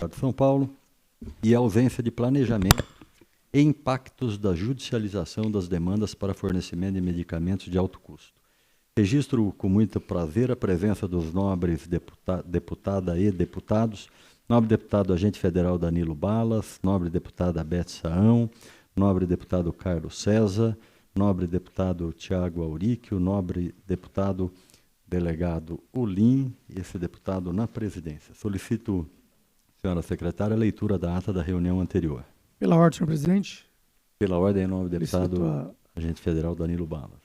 Estado de São Paulo e a ausência de planejamento e impactos da judicialização das demandas para fornecimento de medicamentos de alto custo. Registro com muito prazer a presença dos nobres deputada e deputados, nobre deputado agente federal Danilo Balas, nobre deputada Beth Saão, nobre deputado Carlos César, nobre deputado Tiago Auríquio, nobre deputado delegado Ulim e esse deputado na presidência. Solicito, senhora secretária, a leitura da ata da reunião anterior. Pela ordem, senhor presidente. Pela ordem, em nome do deputado agente federal Danilo Balas.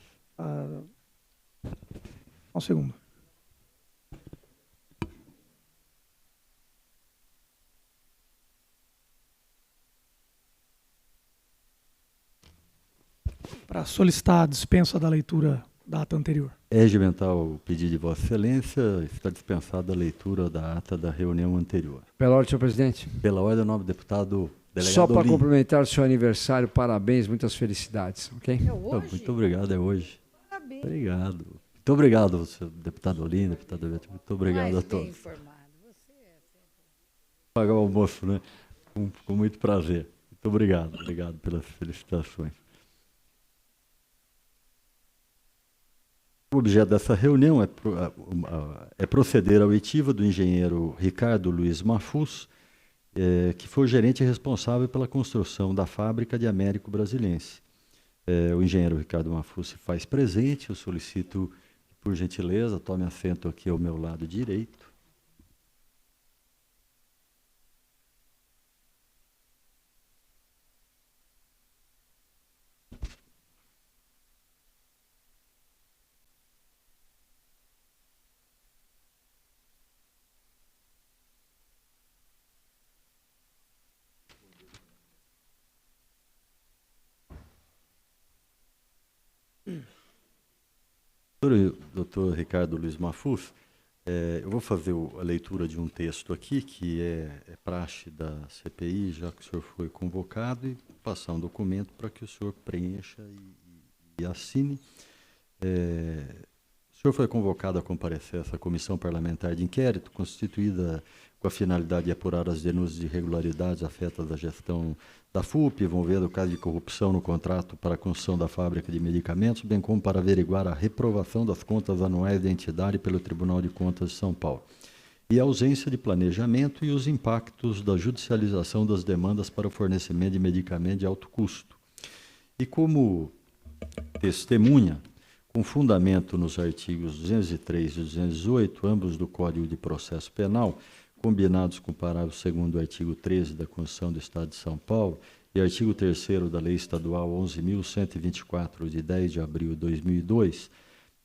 Um segundo. Para solicitar a dispensa da leitura da ata anterior. É regimental o pedido de Vossa Excelência, está dispensada a leitura da ata da reunião anterior. Pela ordem, senhor presidente. Pela ordem, em nome do deputado delegado Só para Olim. cumprimentar o seu aniversário, parabéns, muitas felicidades, ok? É hoje? Muito obrigado, é hoje. Parabéns. Obrigado. Muito obrigado, senhor deputado Olim, deputado Beth. Muito obrigado Mais a bem todos. informado. Você é sempre... Pagar o almoço, né? Com muito prazer. Muito obrigado. Obrigado pelas felicitações. O objeto dessa reunião é proceder à oitiva do engenheiro Ricardo Luiz Mafuz, que foi o gerente responsável pela construção da fábrica de Américo Brasilense. O engenheiro Ricardo Mafuz se faz presente, eu solicito, por gentileza, tome assento aqui ao meu lado direito. Doutor Ricardo Luiz Mafuz, eu vou fazer a leitura de um texto aqui, que é praxe da CPI, já que o senhor foi convocado, e passar um documento para que o senhor preencha e assine. O senhor foi convocado a comparecer a essa comissão parlamentar de inquérito, constituída com a finalidade de apurar as denúncias de irregularidades afetas à gestão da FUP, envolvendo o caso de corrupção no contrato para a construção da fábrica de medicamentos, bem como para averiguar a reprovação das contas anuais da entidade pelo Tribunal de Contas de São Paulo, e a ausência de planejamento e os impactos da judicialização das demandas para o fornecimento de medicamentos de alto custo. E como testemunha, com fundamento nos artigos 203 e 218, ambos do Código de Processo Penal, combinados com o parágrafo 2º do artigo 13 da Constituição do Estado de São Paulo e artigo 3º da Lei Estadual 11.124, de 10 de abril de 2002,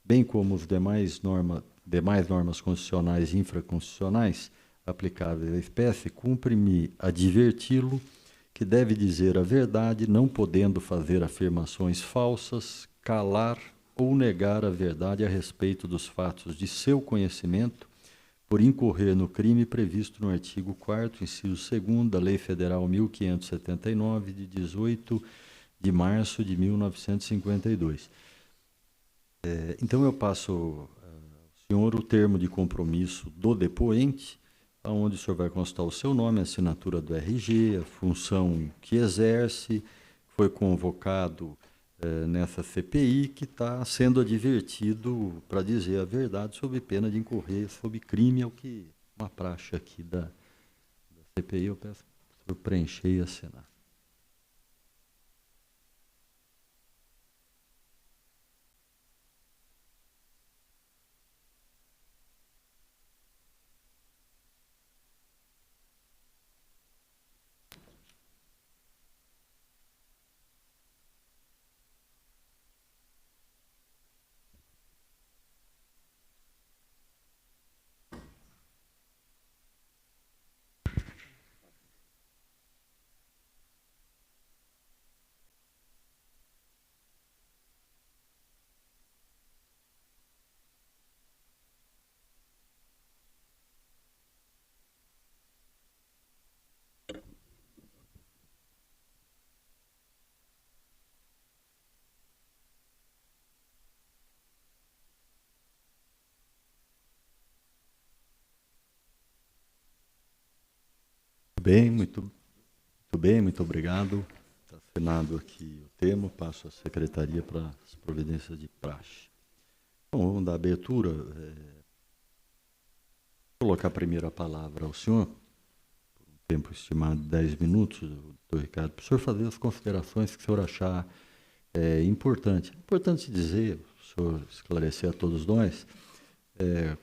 bem como os demais normas constitucionais e infraconstitucionais aplicáveis à espécie, cumpre-me adverti-lo que deve dizer a verdade, não podendo fazer afirmações falsas, calar ou negar a verdade a respeito dos fatos de seu conhecimento, por incorrer no crime previsto no artigo 4º, inciso 2º da Lei Federal 1579, de 18 de março de 1952. Então, eu passo ao senhor o termo de compromisso do depoente, onde o senhor vai constar o seu nome, a assinatura do RG, a função que exerce, foi convocado nessa CPI, que está sendo advertido para dizer a verdade sob pena de incorrer sob crime, é o que uma praxe aqui da CPI, eu peço para o senhor preencher e assinar. bem, muito obrigado. Está assinado aqui o termo, passo à secretaria para as providências de praxe. Bom, vamos dar abertura. Colocar a primeira palavra ao senhor, por um tempo estimado de 10 minutos, doutor Ricardo, para o senhor fazer as considerações que o senhor achar importante. É importante dizer, o senhor esclarecer a todos nós,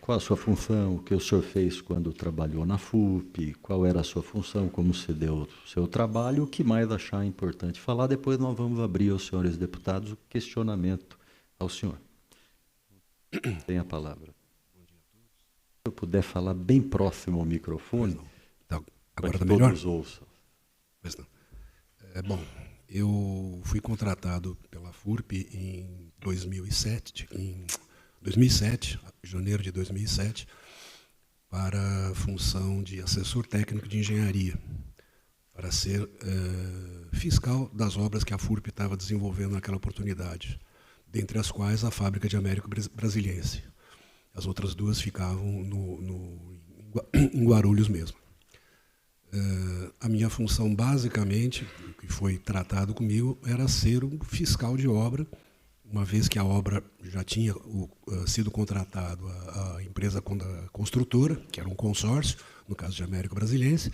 qual a sua função, o que o senhor fez quando trabalhou na FUP, qual era a sua função, como se deu o seu trabalho, o que mais achar importante falar. Depois nós vamos abrir aos senhores deputados o questionamento ao senhor. Tem a palavra. Se eu puder falar bem próximo ao microfone, então, para agora que tá melhor? todos ouçam. Pois não. Bom, eu fui contratado pela FURP em 2007, janeiro de 2007, para a função de assessor técnico de engenharia, para ser fiscal das obras que a FURP estava desenvolvendo naquela oportunidade, dentre as quais a fábrica de Américo Brasiliense. As outras duas ficavam em Guarulhos mesmo. A minha função, basicamente, o que foi tratado comigo, era ser um fiscal de obra, uma vez que a obra já tinha sido contratado a empresa construtora, que era um consórcio, no caso de Américo Brasiliense,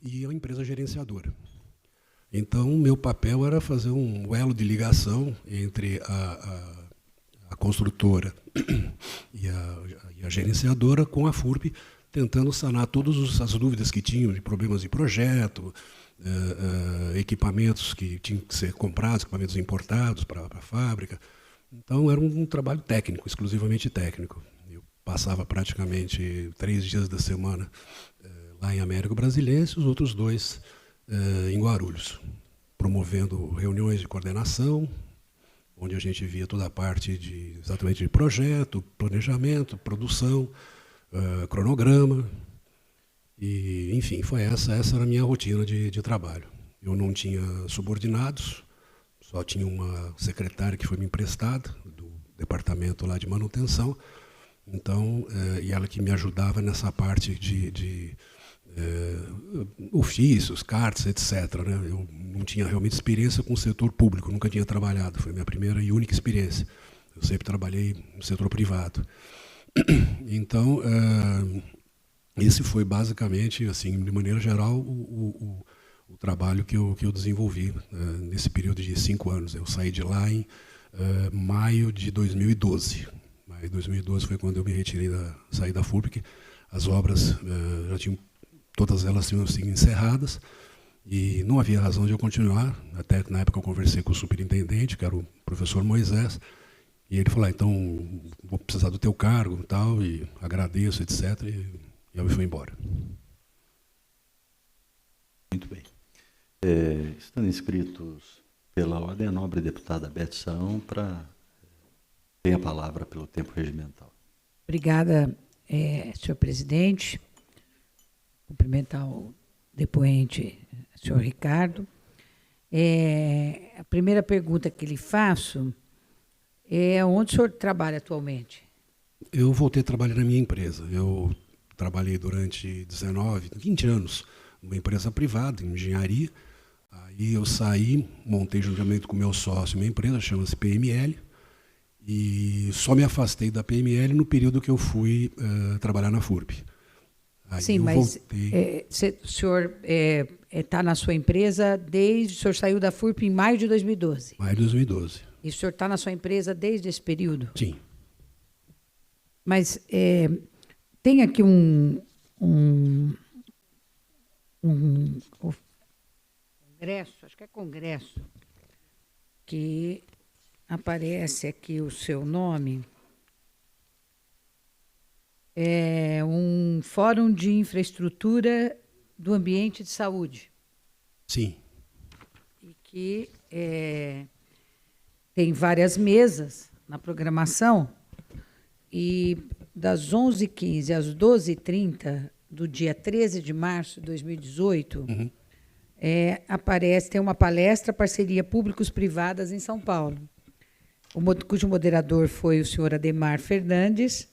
e a empresa gerenciadora. Então, o meu papel era fazer um elo de ligação entre a construtora e a gerenciadora com a FURP, tentando sanar todas as dúvidas que tinham de problemas de projeto, equipamentos que tinham que ser comprados, equipamentos importados para a fábrica. Então, era um trabalho técnico, exclusivamente técnico. Eu passava praticamente 3 dias da semana lá em Américo Brasiliense, os outros 2 em Guarulhos, promovendo reuniões de coordenação, onde a gente via toda a parte exatamente de projeto, planejamento, produção, cronograma, e, enfim, essa era a minha rotina de trabalho. Eu não tinha subordinados, só tinha uma secretária que foi me emprestada, do departamento lá de manutenção, então, e ela que me ajudava nessa parte de ofícios, cartas, etc. Né? Eu não tinha realmente experiência com o setor público, nunca tinha trabalhado, foi a minha primeira e única experiência. Eu sempre trabalhei no setor privado. Então, esse foi basicamente, assim, de maneira geral, o trabalho que eu desenvolvi nesse período de 5 anos. Eu saí de lá em maio de 2012. Maio de 2012 foi quando eu me retirei, saí da FURP, porque as obras já tinham, todas elas tinham sido encerradas, e não havia razão de eu continuar. Até que na época eu conversei com o superintendente, que era o professor Moisés, e ele falou, então, vou precisar do teu cargo e tal, e agradeço, etc., e eu me fui embora. Muito bem. Estão inscritos pela ordem a nobre deputada Beth Saão tem a palavra pelo tempo regimental. Obrigada, senhor presidente. Cumprimentar o depoente, senhor Ricardo. A primeira pergunta que lhe faço é onde o senhor trabalha atualmente? Eu voltei a trabalhar na minha empresa. Eu trabalhei durante 20 anos numa empresa privada, em engenharia. Aí eu saí, montei juntamente com o meu sócio uma empresa, chama-se PML, e só me afastei da PML no período que eu fui trabalhar na FURP. Aí sim, mas o senhor está na sua empresa desde... O senhor saiu da FURP em maio de 2012? Maio de 2012. E o senhor está na sua empresa desde esse período? Sim. Mas tem aqui um congresso, acho que é congresso, que aparece aqui o seu nome. É um Fórum de Infraestrutura do Ambiente de Saúde. Sim. E que tem várias mesas na programação, e das 11h15 às 12h30 do dia 13 de março de 2018, tem uma palestra Parceria Públicos-Privadas em São Paulo, cujo moderador foi o senhor Ademar Fernandes,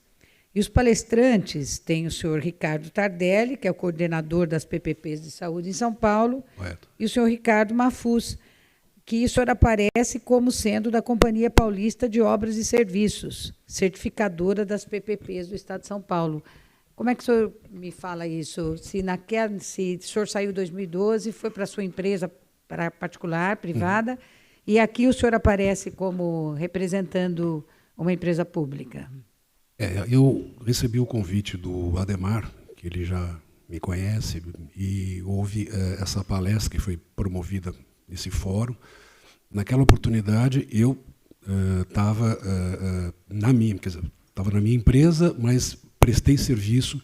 E os palestrantes têm o senhor Ricardo Tardelli, que é o coordenador das PPPs de saúde em São Paulo, Correto. e o senhor Ricardo Mafuz, que o senhor aparece como sendo da Companhia Paulista de Obras e Serviços, certificadora das PPPs do Estado de São Paulo. Como é que o senhor me fala isso? Se o senhor saiu em 2012, foi para a sua empresa particular, privada, e aqui o senhor aparece como representando uma empresa pública. Eu recebi o convite do Ademar, que ele já me conhece, e houve essa palestra que foi promovida nesse fórum. Naquela oportunidade, eu estava na minha empresa, mas prestei serviço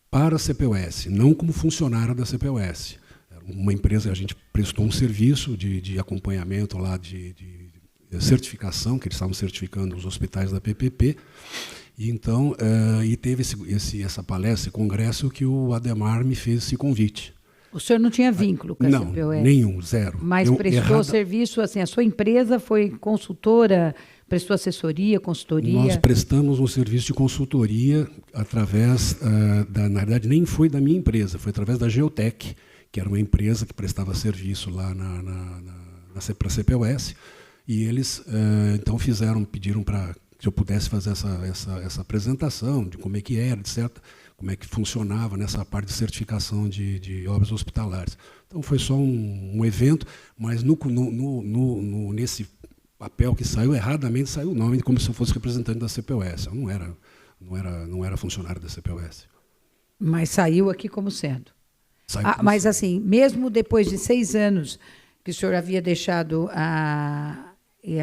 para a CPUS, não como funcionário da CPUS. Era uma empresa, a gente prestou um serviço de acompanhamento lá de certificação, que eles estavam certificando os hospitais da PPP. E então, teve essa palestra, esse congresso, que o Ademar me fez esse convite. O senhor não tinha vínculo com a CPUS? Não, nenhum, zero. Mas prestou serviço, assim, a sua empresa foi consultora, prestou assessoria, consultoria? Nós prestamos um serviço de consultoria através, na verdade, nem foi da minha empresa, foi através da Geotec, que era uma empresa que prestava serviço lá para a CPUS, e eles, então, pediram para que eu pudesse fazer essa apresentação de como é que era, etc., como é que funcionava nessa parte de certificação de obras hospitalares. Então, foi só um evento, mas nesse papel que saiu, erradamente saiu o nome como se eu fosse representante da CPUS. Eu não era funcionário da CPUS. Mas saiu aqui como sendo. Mas, sendo. assim, mesmo depois de 6 anos que o senhor havia deixado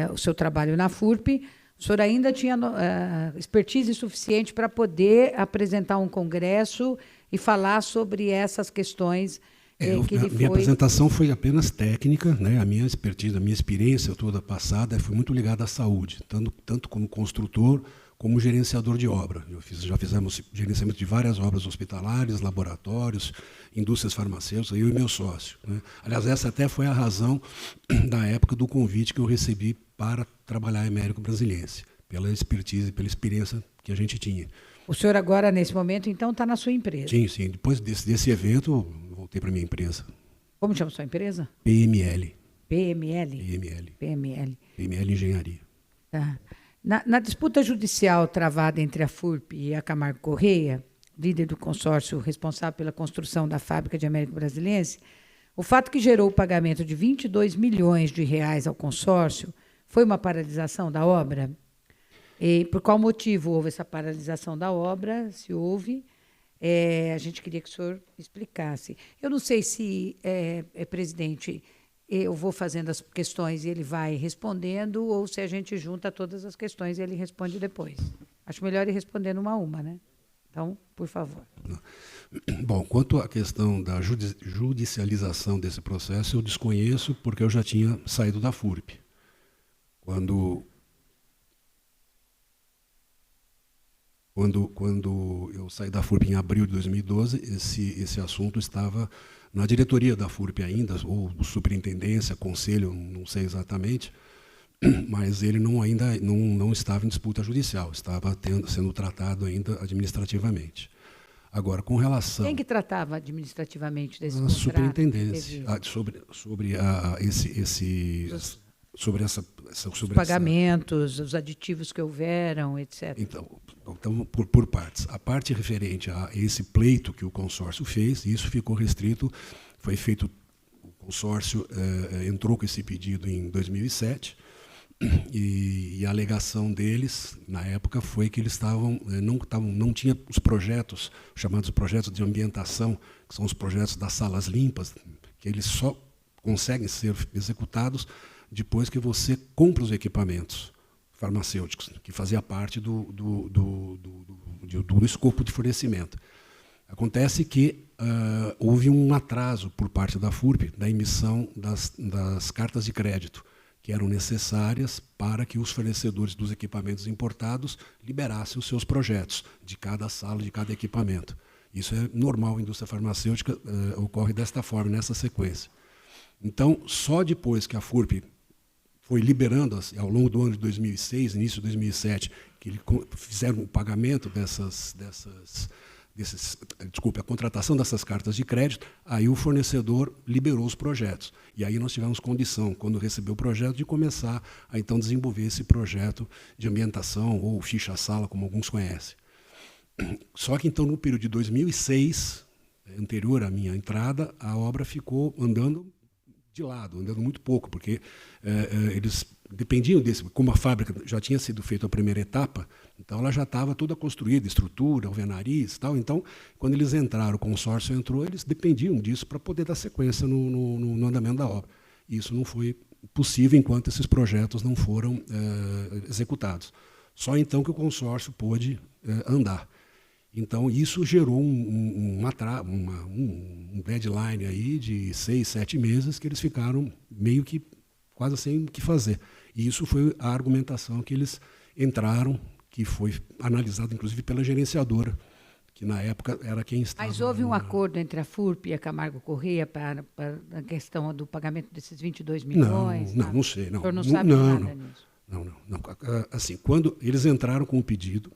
o seu trabalho na FURP, o senhor ainda tinha expertise suficiente para poder apresentar um congresso e falar sobre essas questões que ele Minha apresentação foi apenas técnica, né? A minha expertise, a minha experiência toda passada foi muito ligada à saúde, tanto como construtor como gerenciador de obra. Já fizemos gerenciamento de várias obras hospitalares, laboratórios, indústrias farmacêuticas, eu e meu sócio, né? Aliás, essa até foi a razão da época do convite que eu recebi para trabalhar em Américo Brasiliense, pela expertise, pela experiência que a gente tinha. O senhor agora, nesse momento, então, está na sua empresa? Sim. Depois desse evento, eu voltei para a minha empresa. Como chama a sua empresa? PML. PML? PML Engenharia. Tá. Na disputa judicial travada entre a FURP e a Camargo Correia, líder do consórcio responsável pela construção da fábrica de Américo Brasiliense, o fato que gerou o pagamento de 22 milhões de reais ao consórcio foi uma paralisação da obra? E por qual motivo houve essa paralisação da obra, se houve? A gente queria que o senhor explicasse. Eu não sei se, presidente, eu vou fazendo as questões e ele vai respondendo, ou se a gente junta todas as questões e ele responde depois. Acho melhor ir respondendo uma a uma, né? Então, por favor. Bom, quanto à questão da judicialização desse processo, eu desconheço, porque eu já tinha saído da FURP. Quando eu saí da FURP em abril de 2012, esse assunto estava na diretoria da FURP ainda, ou superintendência, conselho, não sei exatamente, mas ele não estava em disputa judicial, estava sendo tratado ainda administrativamente. Agora, com relação... Quem que tratava administrativamente desse contrato? A superintendência, sobre os pagamentos, os aditivos que houveram, etc. Então por partes. A parte referente a esse pleito que o consórcio fez, isso ficou restrito, foi feito, o consórcio entrou com esse pedido em 2007, e a alegação deles, na época, foi que eles não tinham os projetos, chamados projetos de ambientação, que são os projetos das salas limpas, que eles só conseguem ser executados depois que você compra os equipamentos farmacêuticos, que fazia parte do escopo de fornecimento. Acontece que houve um atraso por parte da FURP da emissão das cartas de crédito, que eram necessárias para que os fornecedores dos equipamentos importados liberassem os seus projetos de cada sala, de cada equipamento. Isso é normal, a indústria farmacêutica ocorre desta forma, nessa sequência. Então, só depois que a FURP foi liberando ao longo do ano de 2006, início de 2007, que eles fizeram o pagamento a contratação dessas cartas de crédito, aí o fornecedor liberou os projetos. E aí nós tivemos condição, quando recebeu o projeto, de começar a então desenvolver esse projeto de ambientação, ou ficha-sala, como alguns conhecem. Só que então, no período de 2006, anterior à minha entrada, a obra ficou andando de lado, andando muito pouco, porque eles dependiam desse. Como a fábrica já tinha sido feita a primeira etapa, então ela já estava toda construída, estrutura, alvenariz e tal. Então, quando eles entraram, o consórcio entrou, eles dependiam disso para poder dar sequência no andamento da obra. E isso não foi possível enquanto esses projetos não foram executados. Só então que o consórcio pôde andar. Então, isso gerou um deadline aí de 6, 7 meses que eles ficaram meio que quase sem o que fazer. E isso foi a argumentação que eles entraram, que foi analisada, inclusive, pela gerenciadora, que na época era quem estava... Mas houve um acordo entre a FURP e a Camargo Corrêa para a questão do pagamento desses 22 milhões? Não sei. O senhor não sabe nada nisso? Não. Assim, quando eles entraram com o pedido,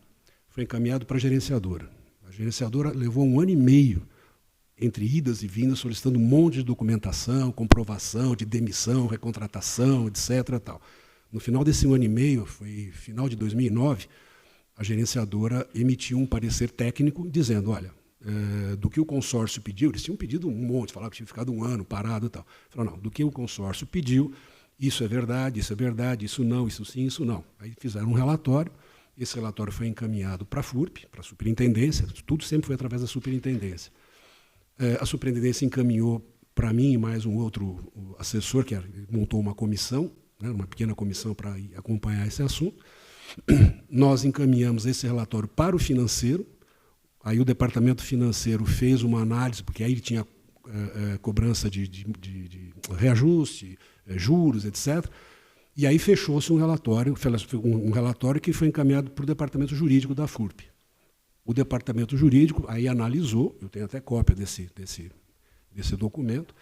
foi encaminhado para a gerenciadora. A gerenciadora levou 1 ano e meio entre idas e vindas, solicitando um monte de documentação, comprovação de demissão, recontratação, etc. Tal. No final desse 1 ano e meio, foi final de 2009, a gerenciadora emitiu um parecer técnico dizendo, olha, do que o consórcio pediu, eles tinham pedido um monte, falavam que tinha ficado 1 ano parado e tal. Falaram, não, do que o consórcio pediu, isso é verdade, isso não, isso sim, isso não. Aí fizeram um relatório. Esse relatório foi encaminhado para a FURP, para a superintendência, tudo sempre foi através da superintendência. A superintendência encaminhou para mim e mais um outro assessor, que montou uma comissão, né, uma pequena comissão para acompanhar esse assunto. Nós encaminhamos esse relatório para o financeiro, aí o departamento financeiro fez uma análise, porque aí ele tinha cobrança de reajuste, juros, etc., e aí fechou-se um relatório que foi encaminhado para o departamento jurídico da FURP. O departamento jurídico aí analisou, eu tenho até cópia desse documento,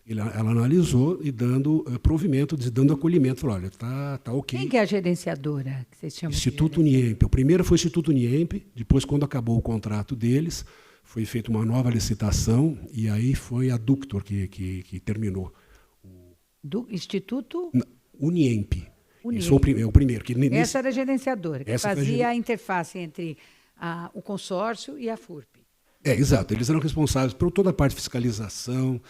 ela analisou e dando provimento, dando acolhimento, falou, olha, tá ok. Quem que é a gerenciadora que vocês chamam? Instituto Uniemp. O primeiro foi o Instituto Uniemp, depois, quando acabou o contrato deles, foi feita uma nova licitação, e aí foi a Ductor que terminou. Do Instituto? Uniemp. Esse é o primeiro. Essa era a gerenciadora, que fazia a interface entre o consórcio e a FURP. Exato. Eles eram responsáveis por toda a parte de fiscalização,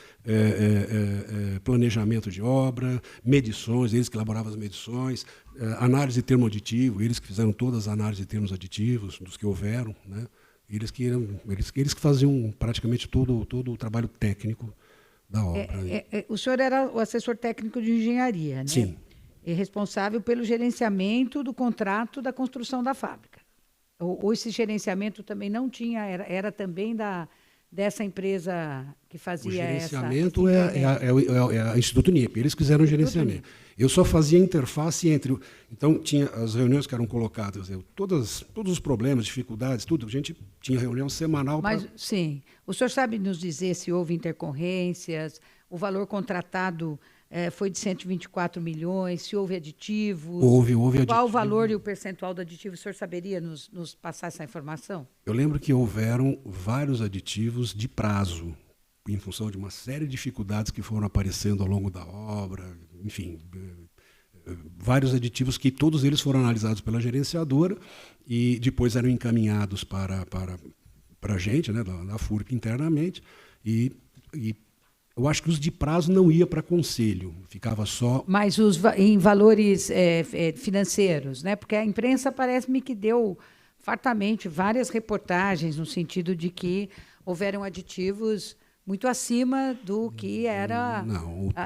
planejamento de obra, medições, eles que elaboravam as medições, análise de termo aditivo, eles que fizeram todas as análises de termos aditivos, dos que houveram, né? Eles que faziam praticamente todo o trabalho técnico da obra. O senhor era o assessor técnico de engenharia, né? Sim. E responsável pelo gerenciamento do contrato da construção da fábrica. Ou esse gerenciamento também não tinha, era também dessa empresa que fazia essa... O gerenciamento é a Instituto Uniemp, eles fizeram o gerenciamento. Eu só fazia interface entre... Então, tinha as reuniões que eram colocadas, todos os problemas, dificuldades, tudo, a gente tinha reunião semanal. Mas, sim, o senhor sabe nos dizer se houve intercorrências, o valor contratado foi de 124 milhões, se houve aditivos? Houve aditivo. Qual o valor e o percentual do aditivo? O senhor saberia nos passar essa informação? Eu lembro que houveram vários aditivos de prazo, em função de uma série de dificuldades que foram aparecendo ao longo da obra, enfim, vários aditivos que todos eles foram analisados pela gerenciadora e depois eram encaminhados para a gente, né, da FURP internamente, e eu acho que os de prazo não ia para conselho, ficava só... Mas em valores financeiros, né? Porque a imprensa parece-me que deu fartamente várias reportagens no sentido de que houveram aditivos muito acima do que era,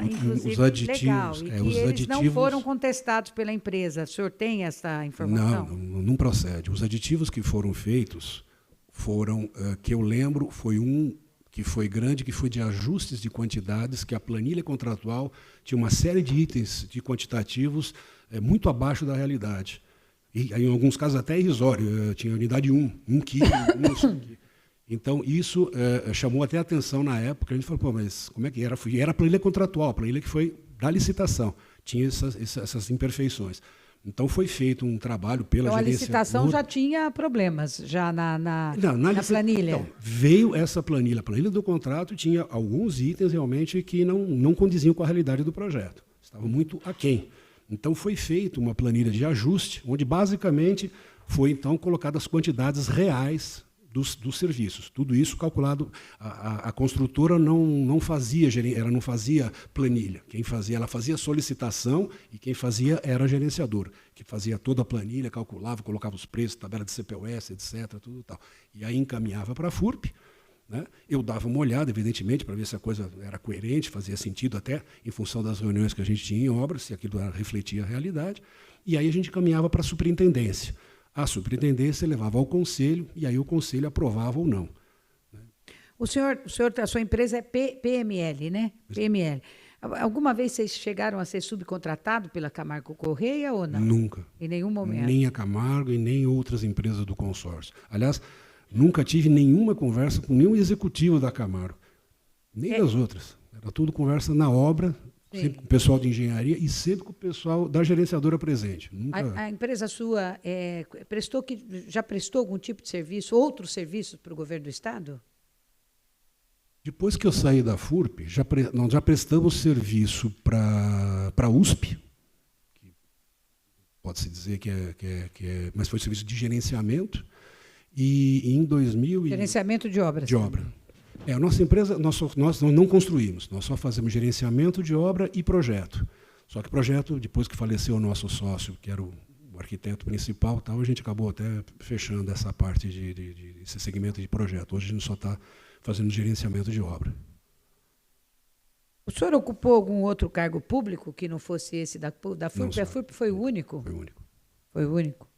inclusive, os aditivos, legal. E que eles não foram contestados pela empresa. O senhor tem essa informação? Não procede. Os aditivos que foram feitos foram, que eu lembro, foi um que foi grande, que foi de ajustes de quantidades, que a planilha contratual tinha uma série de itens de quantitativos muito abaixo da realidade. E, em alguns casos, até irrisório. Tinha unidade 1 quilo, Então, isso chamou até a atenção na época. A gente falou, mas como é que era? Era a planilha contratual, a planilha que foi da licitação. tinha essas imperfeições. Então foi feito um trabalho pela Então a gerenciadora. licitação já tinha problemas, já na planilha. Então, veio essa planilha. A planilha do contrato tinha alguns itens realmente que não condiziam com a realidade do projeto. Estava muito aquém. Então foi feita uma planilha de ajuste, onde basicamente foi então colocadas as quantidades reais dos serviços. Tudo isso calculado. A construtora não fazia planilha. Ela fazia solicitação e quem fazia era a gerenciadora, que fazia toda a planilha, calculava, colocava os preços, tabela de CPUS, etc. Tudo tal. E aí encaminhava para a FURP. Né? Eu dava uma olhada, evidentemente, para ver se a coisa era coerente, fazia sentido até em função das reuniões que a gente tinha em obras, se aquilo refletia a realidade. E aí a gente caminhava para a superintendência. A superintendência levava ao conselho e aí o conselho aprovava ou não. A sua empresa é PML, né? PML. Alguma vez vocês chegaram a ser subcontratados pela Camargo Correia ou não? Nunca. Em nenhum momento? Nem a Camargo e nem outras empresas do consórcio. Aliás, nunca tive nenhuma conversa com nenhum executivo da Camargo, nem das outras. Era tudo conversa na obra, sempre com o pessoal de engenharia e sempre com o pessoal da gerenciadora presente. Nunca... A empresa sua já prestou algum tipo de serviço, outros serviços para o governo do Estado? Depois que eu saí da FURP, nós já prestamos serviço para a USP, que pode-se dizer que é, mas foi serviço de gerenciamento, e em 2000... Gerenciamento de obras. De obra. A nossa empresa, nós não construímos, nós só fazemos gerenciamento de obra e projeto. Só que projeto, depois que faleceu o nosso sócio, que era o arquiteto principal, tal, a gente acabou até fechando essa parte esse segmento de projeto. Hoje a gente só está fazendo gerenciamento de obra. O senhor ocupou algum outro cargo público que não fosse esse da FURP? Não, a FURP foi o único? Foi o único. Foi o único.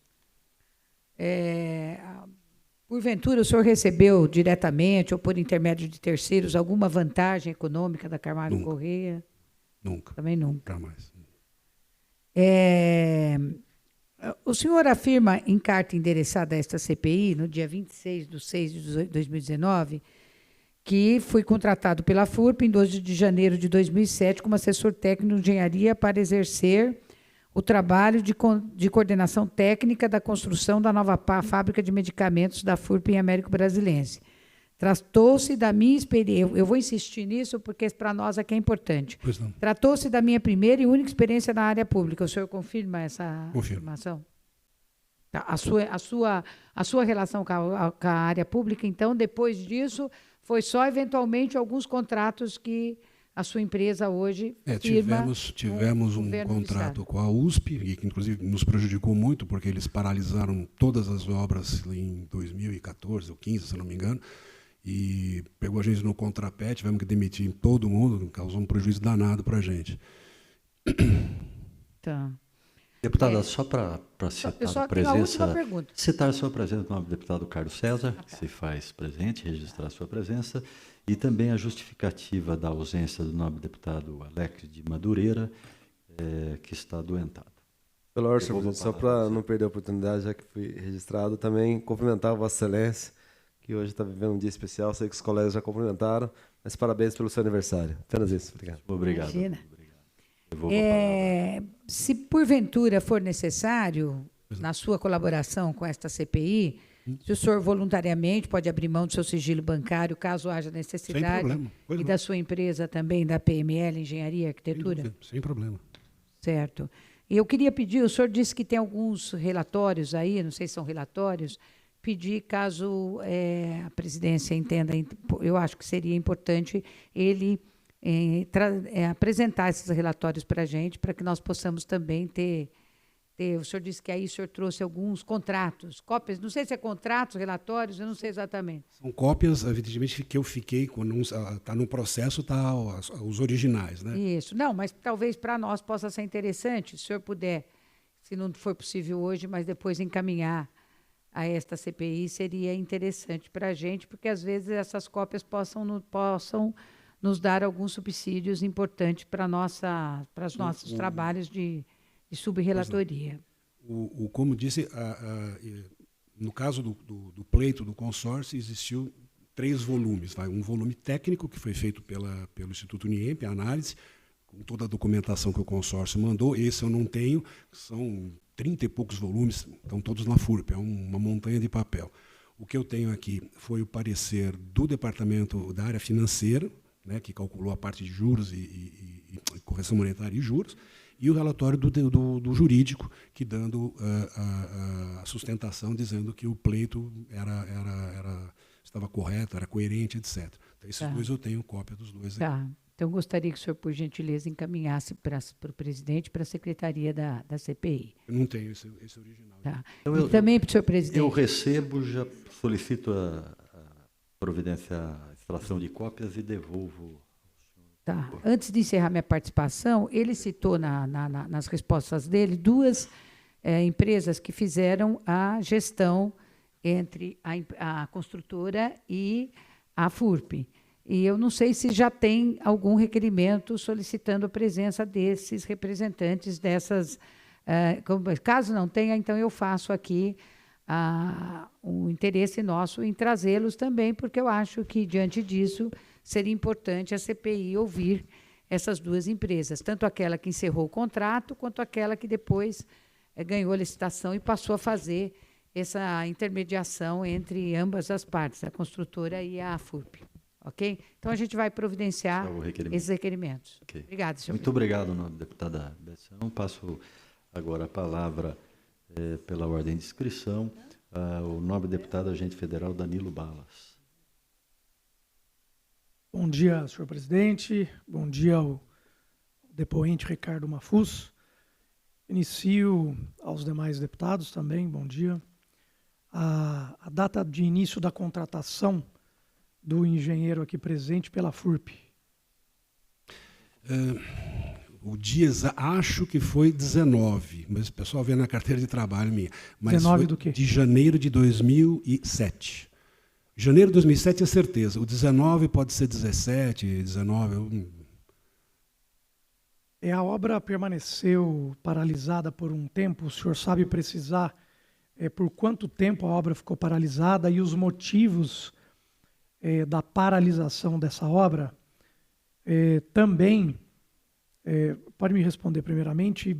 Porventura, o senhor recebeu diretamente ou por intermédio de terceiros alguma vantagem econômica da Camargo Correia? Nunca. Também nunca. Jamais. O senhor afirma em carta endereçada a esta CPI, no dia 26/6/2019, que foi contratado pela FURP em 12 de janeiro de 2007 como assessor técnico de engenharia para exercer o trabalho de coordenação técnica da construção da nova fábrica de medicamentos da FURP em Américo Brasilense. Tratou-se da minha experiência, eu vou insistir nisso porque para nós aqui é importante. Pois não. Tratou-se da minha primeira e única experiência na área pública. O senhor confirma essa afirmação? Tá. A sua relação com a área pública, então, depois disso, foi só eventualmente alguns contratos que a sua empresa hoje firma. Tivemos um contrato com a USP, e que inclusive nos prejudicou muito, porque eles paralisaram todas as obras em 2014 ou 2015, se não me engano, e pegou a gente no contrapé, tivemos que demitir todo mundo, causou um prejuízo danado para a gente. Tá. Deputada, só para citar a presença, citar a sua presença no nome do deputado Carlos César, que se faz presente, registrar a sua presença, e também a justificativa da ausência do nobre deputado Alex de Madureira, que está adoentado. Pela ordem, senhor presidente, só para não perder a oportunidade, já que fui registrado, também cumprimentar a Vossa Excelência, que hoje está vivendo um dia especial, sei que os colegas já cumprimentaram, mas parabéns pelo seu aniversário. Apenas isso, obrigado. Obrigado. Imagina. Se porventura for necessário, na sua colaboração com esta CPI, se o senhor voluntariamente pode abrir mão do seu sigilo bancário, caso haja necessidade, e da sua empresa também, da PML, Engenharia e Arquitetura? Sem problema. Certo. E eu queria pedir, o senhor disse que tem alguns relatórios aí, não sei se são relatórios, pedir, caso a presidência entenda, eu acho que seria importante ele apresentar esses relatórios para a gente, para que nós possamos também ter. O senhor disse que aí o senhor trouxe alguns contratos, cópias, não sei se é contratos, relatórios, eu não sei exatamente. São cópias, evidentemente, que eu fiquei, quando está no processo, tá os originais, né? Isso, não, mas talvez para nós possa ser interessante, se o senhor puder, se não for possível hoje, mas depois encaminhar a esta CPI, seria interessante para a gente, porque às vezes essas cópias possam nos dar alguns subsídios importantes para os nossos trabalhos de subrelatoria. Como disse, no caso do pleito do consórcio, existiu 3 volumes. Um volume técnico, que foi feito pelo Instituto Uniemp, a análise, com toda a documentação que o consórcio mandou. Esse eu não tenho, são 30 e poucos volumes, estão todos na FURP, é uma montanha de papel. O que eu tenho aqui foi o parecer do departamento da área financeira, né, que calculou a parte de juros e correção monetária e juros, e o relatório do jurídico, que dando a sustentação, dizendo que o pleito estava correto, era coerente, etc. Então, esses dois eu tenho cópia dos dois aqui. Tá. Então, gostaria que o senhor, por gentileza, encaminhasse para o presidente, para a secretaria da CPI. Eu não tenho esse original. Tá. Então, E também para o senhor presidente. Eu recebo, já solicito a providência, a extração de cópias e devolvo. Tá. Antes de encerrar minha participação, ele citou nas respostas dele duas empresas que fizeram a gestão entre a construtora e a FURP. E eu não sei se já tem algum requerimento solicitando a presença desses representantes dessas. Caso não tenha, então eu faço aqui um interesse nosso em trazê-los também, porque eu acho que, diante disso, seria importante a CPI ouvir essas duas empresas, tanto aquela que encerrou o contrato, quanto aquela que depois ganhou a licitação e passou a fazer essa intermediação entre ambas as partes, a construtora e a FURP. Ok? Então, a gente vai providenciar esses requerimentos. Okay. Obrigada, senhor. Muito obrigado, deputada Bessão. Passo agora a palavra, pela ordem de inscrição, ao nobre deputado agente federal Danilo Balas. Bom dia, senhor presidente. Bom dia ao depoente Ricardo Mafuz. Inicio aos demais deputados também, bom dia. A data de início da contratação do engenheiro aqui presente pela FURP. O dia, acho que foi 19, mas o pessoal vê na carteira de trabalho minha. Mas 19 do quê? De janeiro de 2007. Janeiro de 2007 é certeza. O 19 pode ser 17, 19. A obra permaneceu paralisada por um tempo. O senhor sabe precisar por quanto tempo a obra ficou paralisada e os motivos da paralisação dessa obra? Também, pode me responder primeiramente,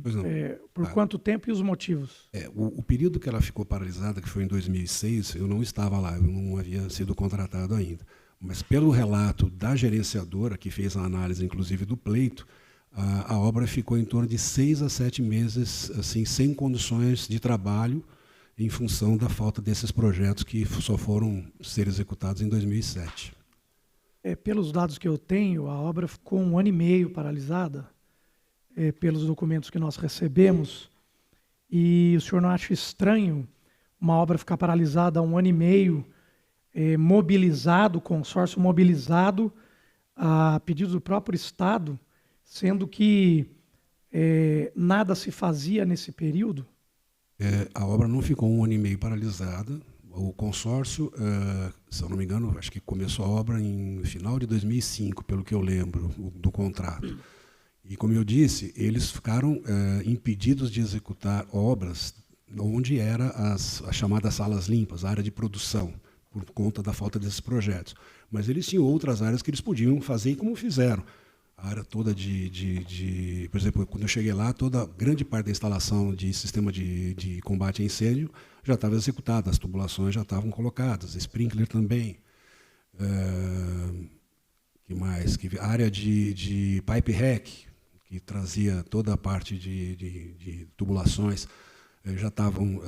por quanto tempo e os motivos? O período que ela ficou paralisada, que foi em 2006, eu não estava lá, eu não havia sido contratado ainda. Mas pelo relato da gerenciadora, que fez a análise, inclusive, do pleito, a obra ficou em torno de 6 a 7 meses assim, sem condições de trabalho, em função da falta desses projetos que só foram ser executados em 2007. Pelos dados que eu tenho, a obra ficou 1 ano e meio paralisada, pelos documentos que nós recebemos, e o senhor não acha estranho uma obra ficar paralisada há 1 ano e meio, mobilizado, consórcio mobilizado, a pedido do próprio Estado, sendo que nada se fazia nesse período? A obra não ficou 1 ano e meio paralisada. O consórcio, se eu não me engano, acho que começou a obra em final de 2005, pelo que eu lembro, do contrato. E, como eu disse, eles ficaram impedidos de executar obras onde eram as chamadas salas limpas, a área de produção, por conta da falta desses projetos. Mas eles tinham outras áreas que eles podiam fazer, e como fizeram. A área toda por exemplo, quando eu cheguei lá, grande parte da instalação de sistema de combate a incêndio já estava executada, as tubulações já estavam colocadas, sprinkler também. Que mais? A área de pipe rack, que trazia toda a parte de tubulações, já estavam,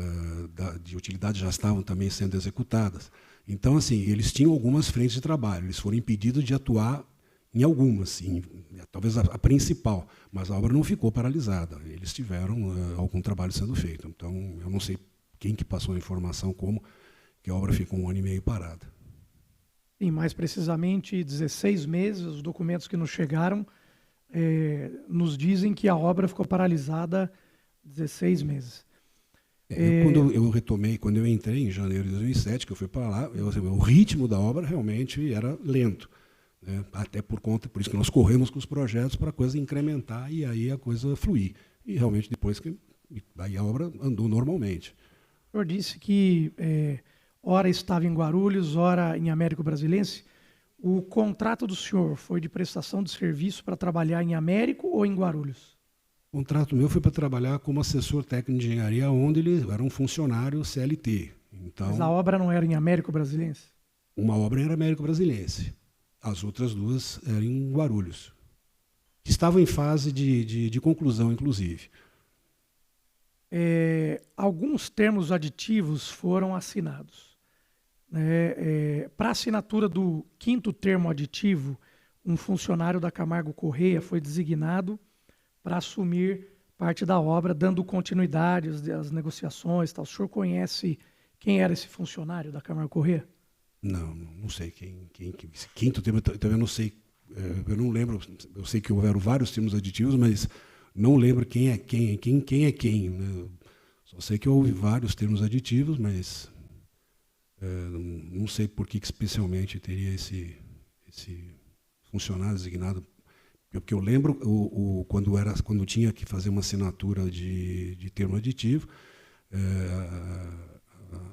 de utilidade, já estavam também sendo executadas. Então, assim, eles tinham algumas frentes de trabalho, eles foram impedidos de atuar em algumas, sim, talvez a principal, mas a obra não ficou paralisada. Eles tiveram algum trabalho sendo feito. Então, eu não sei quem que passou a informação, como que a obra ficou 1 ano e meio parada. Sim, mais precisamente 16 meses, os documentos que nos chegaram nos dizem que a obra ficou paralisada 16 meses. Quando eu retomei, quando eu entrei em janeiro de 2007, que eu fui para lá, o ritmo da obra realmente era lento. Até por isso que nós corremos com os projetos para a coisa incrementar e aí a coisa fluir. E realmente depois aí a obra andou normalmente. O senhor disse que ora estava em Guarulhos, ora em Américo Brasilense. O contrato do senhor foi de prestação de serviço para trabalhar em Américo ou em Guarulhos? O contrato meu foi para trabalhar como assessor técnico de engenharia, onde ele era um funcionário CLT. Então, Mas a obra não era em Américo Brasilense? uma obra era Américo Brasilense. As outras duas eram em Guarulhos. Estavam em fase de conclusão, inclusive. Alguns termos aditivos foram assinados. Para a assinatura do 5º termo aditivo, um funcionário da Camargo Correia foi designado para assumir parte da obra, dando continuidade às negociações. Tal. O senhor conhece quem era esse funcionário da Camargo Correia? Não sei quem esse quinto termo, então eu não sei, eu não lembro, eu sei que houveram vários termos aditivos, mas não lembro quem é quem, né? Só sei que houve vários termos aditivos, mas não sei por que especialmente teria esse funcionário designado. Porque eu lembro quando tinha que fazer uma assinatura de termo aditivo,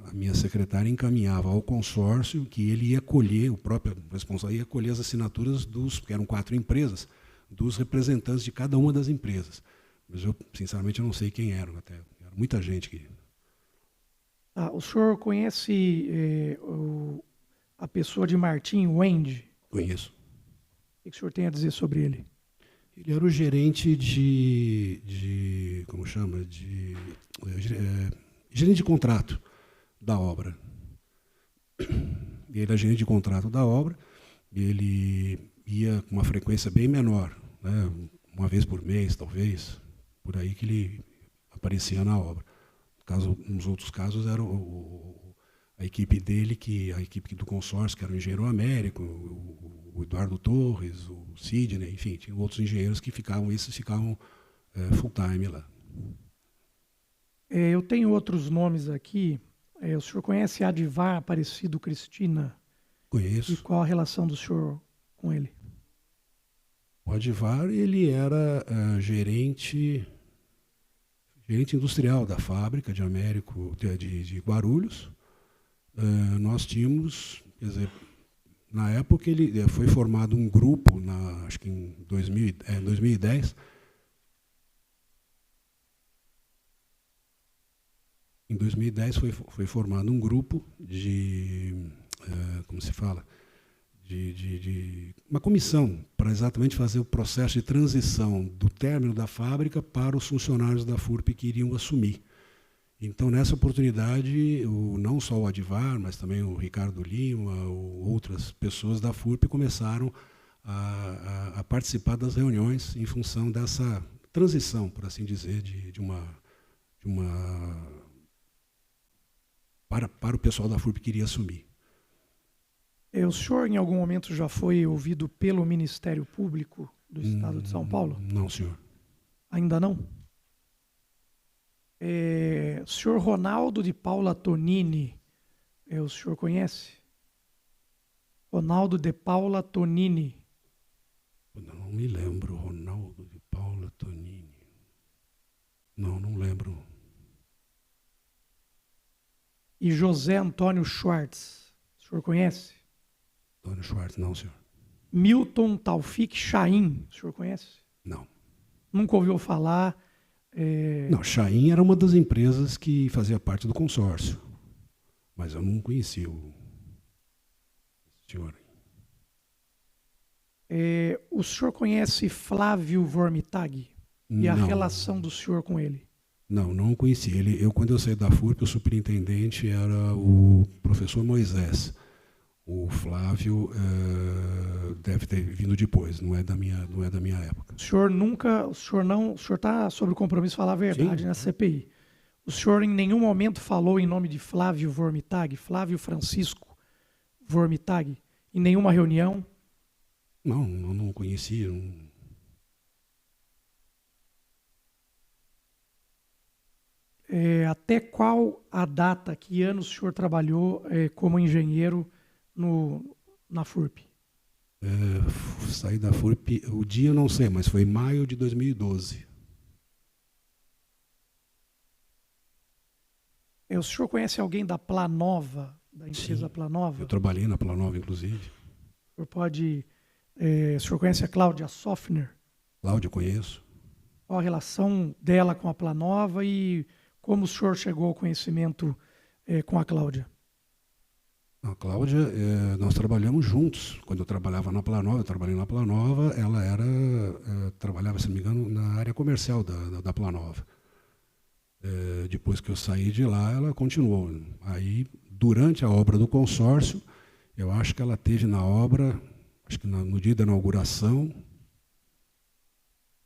a minha secretária encaminhava ao consórcio que ele ia colher, o próprio responsável ia colher as assinaturas que eram 4 empresas, dos representantes de cada uma das empresas. Mas eu, sinceramente, eu não sei quem eram, até. Era muita gente que... O senhor conhece a pessoa de Martim Wendy? Conheço. O que o senhor tem a dizer sobre ele? Ele era o gerente como chama? Gerente de contrato da obra. Ele era gerente de contrato da obra, ele ia com uma frequência bem menor, né? Uma vez por mês, talvez, por aí que ele aparecia na obra. Nos outros casos era a equipe dele, a equipe do consórcio, que era o engenheiro Américo, o Eduardo Torres, o Sidney, enfim, tinha outros engenheiros que ficavam full time lá. Eu tenho outros nomes aqui. O senhor conhece Adivar Aparecido Cristina? Conheço. E qual a relação do senhor com ele? O Adivar, ele era gerente industrial da fábrica de Américo, de Guarulhos. Nós tínhamos, quer dizer, na época ele foi formado um grupo, acho que em 2010. Em 2010 foi formado um grupo como se fala, de uma comissão para exatamente fazer o processo de transição do término da fábrica para os funcionários da FURP que iriam assumir. Então, nessa oportunidade, não só o Adivar, mas também o Ricardo Lima, outras pessoas da FURP começaram a participar das reuniões em função dessa transição, por assim dizer, para o pessoal da FURP que iria assumir. O senhor, em algum momento, já foi ouvido pelo Ministério Público do Estado de São Paulo? Não, senhor. Ainda não? O senhor Ronaldo de Paula Tonini, o senhor conhece? Ronaldo de Paula Tonini. Não me lembro, Ronaldo de Paula Tonini. Não lembro. E José Antônio Schwartz, o senhor conhece? Antônio Schwartz, não, senhor. Milton Taufik Chaim, o senhor conhece? Não. Nunca ouviu falar? Não, Chaim era uma das empresas que fazia parte do consórcio, mas eu não conhecia o senhor. O senhor conhece Flávio Vormitag? E a relação do senhor com ele? Não conheci. Quando eu saí da FURP, o superintendente era o professor Moisés. O Flávio deve ter vindo depois, não é da minha época. O senhor está sob o compromisso de falar a verdade. Sim. Na CPI. O senhor em nenhum momento falou em nome de Flávio Vormitag, Flávio Francisco Vormitag, em nenhuma reunião? Não conhecia. Até qual a data, que ano o senhor trabalhou como engenheiro na FURP? Saí da FURP, o dia eu não sei, mas foi em maio de 2012. O senhor conhece alguém da Planova, da empresa Sim, Planova? eu trabalhei na Planova, inclusive. O O senhor conhece a Cláudia Soffner? Cláudia, conheço. Qual a relação dela com a Planova e como o senhor chegou ao conhecimento com a Cláudia? A Cláudia, nós trabalhamos juntos. Quando eu trabalhava na Planova, eu trabalhei na Planova, ela trabalhava, se não me engano, na área comercial da Planova. Depois que eu saí de lá, ela continuou. Aí, durante a obra do consórcio, eu acho que ela teve na obra, acho que no dia da inauguração,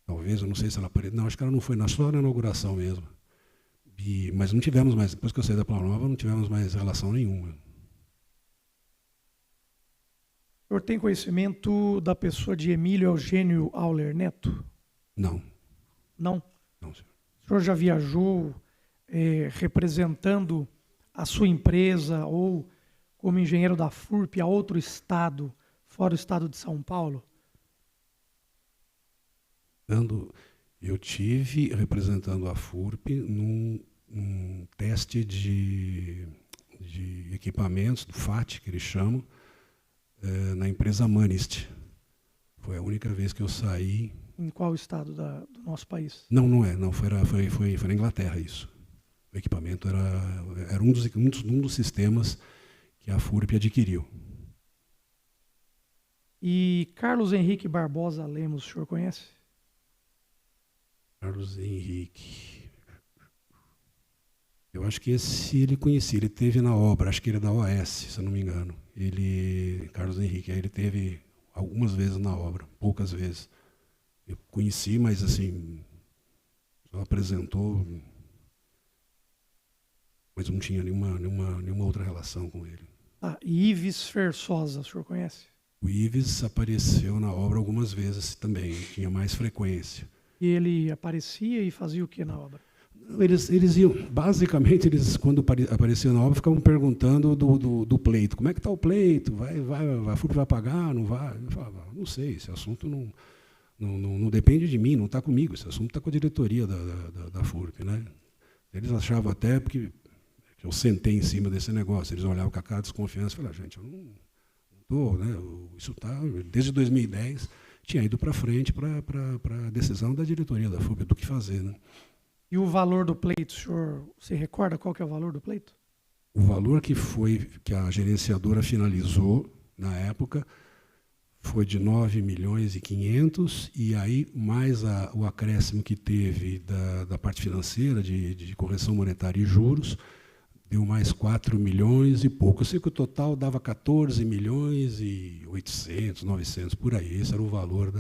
talvez, eu não sei se ela apareceu, não, acho que ela não foi só na inauguração mesmo. Mas não tivemos mais, depois que eu saí da Planova, não tivemos mais relação nenhuma. O senhor tem conhecimento da pessoa de Emílio Eugênio Auler Neto? Não. Não? Não, senhor. O senhor já viajou representando a sua empresa ou como engenheiro da FURP a outro estado, fora o estado de São Paulo? Eu tive representando a FURP num teste de equipamentos, do FAT, que eles chamam, na empresa Manist. Foi a única vez que eu saí. Em qual estado do nosso país? Não foi na Inglaterra isso. O equipamento era um dos sistemas que a FURP adquiriu. E Carlos Henrique Barbosa Lemos, o senhor conhece? Carlos Henrique. Eu acho que esse ele conhecia, ele teve na obra, acho que ele é da OS, se eu não me engano. Carlos Henrique, ele teve algumas vezes na obra, poucas vezes. Eu conheci, mas assim, só apresentou, mas não tinha nenhuma outra relação com ele. E Ives Fersosa, o senhor conhece? O Ives apareceu na obra algumas vezes também, tinha mais frequência. E ele aparecia e fazia o que na obra? Eles iam, basicamente, quando apareciam na obra, ficavam perguntando do pleito. Como é que está o pleito? A FURP vai pagar? Não vai? Eu falava, não sei, esse assunto não depende de mim, não está comigo, esse assunto está com a diretoria da FURP. Né? Eles achavam até que eu sentei em cima desse negócio, eles olhavam com a cara de desconfiança e falavam, gente, eu não estou, né? Isso está, desde 2010, tinha ido para frente para a decisão da diretoria da FURP do que fazer. Né? E o valor do pleito, o senhor se recorda qual que é o valor do pleito? O valor que a gerenciadora finalizou na época foi de 9.500.000 e aí mais o acréscimo que teve da parte financeira de correção monetária e juros deu mais 4 milhões e pouco. Eu sei que o total dava 14.800.000, 900 por aí. Esse era o valor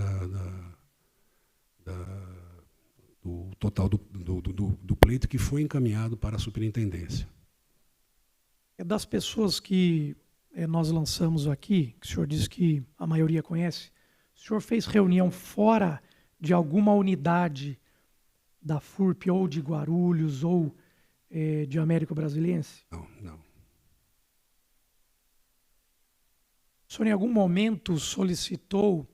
do total do pleito que foi encaminhado para a superintendência. Das pessoas que nós lançamos aqui, que o senhor disse que a maioria conhece, o senhor fez reunião fora de alguma unidade da FURP, ou de Guarulhos, ou de Américo Brasiliense? Não. O senhor em algum momento solicitou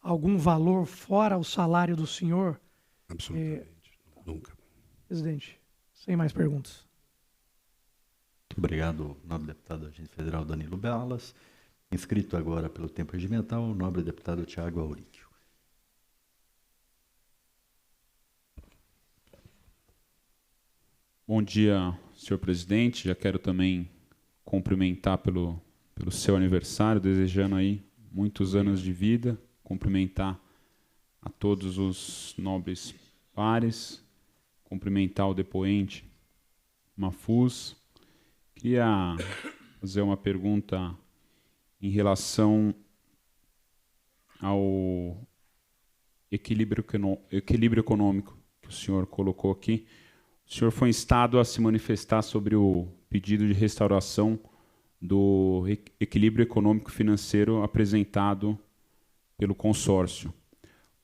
algum valor fora o salário do senhor? Absolutamente. Nunca. Presidente, sem mais perguntas. Muito obrigado, nobre deputado agente federal Danilo Balas. Inscrito agora pelo tempo regimental, o nobre deputado Tiago Auríquio. Bom dia, senhor presidente. Já quero também cumprimentar pelo seu aniversário, desejando aí muitos anos de vida, cumprimentar a todos os nobres pares, cumprimentar o depoente Mafuz. Queria fazer uma pergunta em relação ao equilíbrio econômico que o senhor colocou aqui. O senhor foi instado a se manifestar sobre o pedido de restauração do equilíbrio econômico financeiro apresentado pelo consórcio.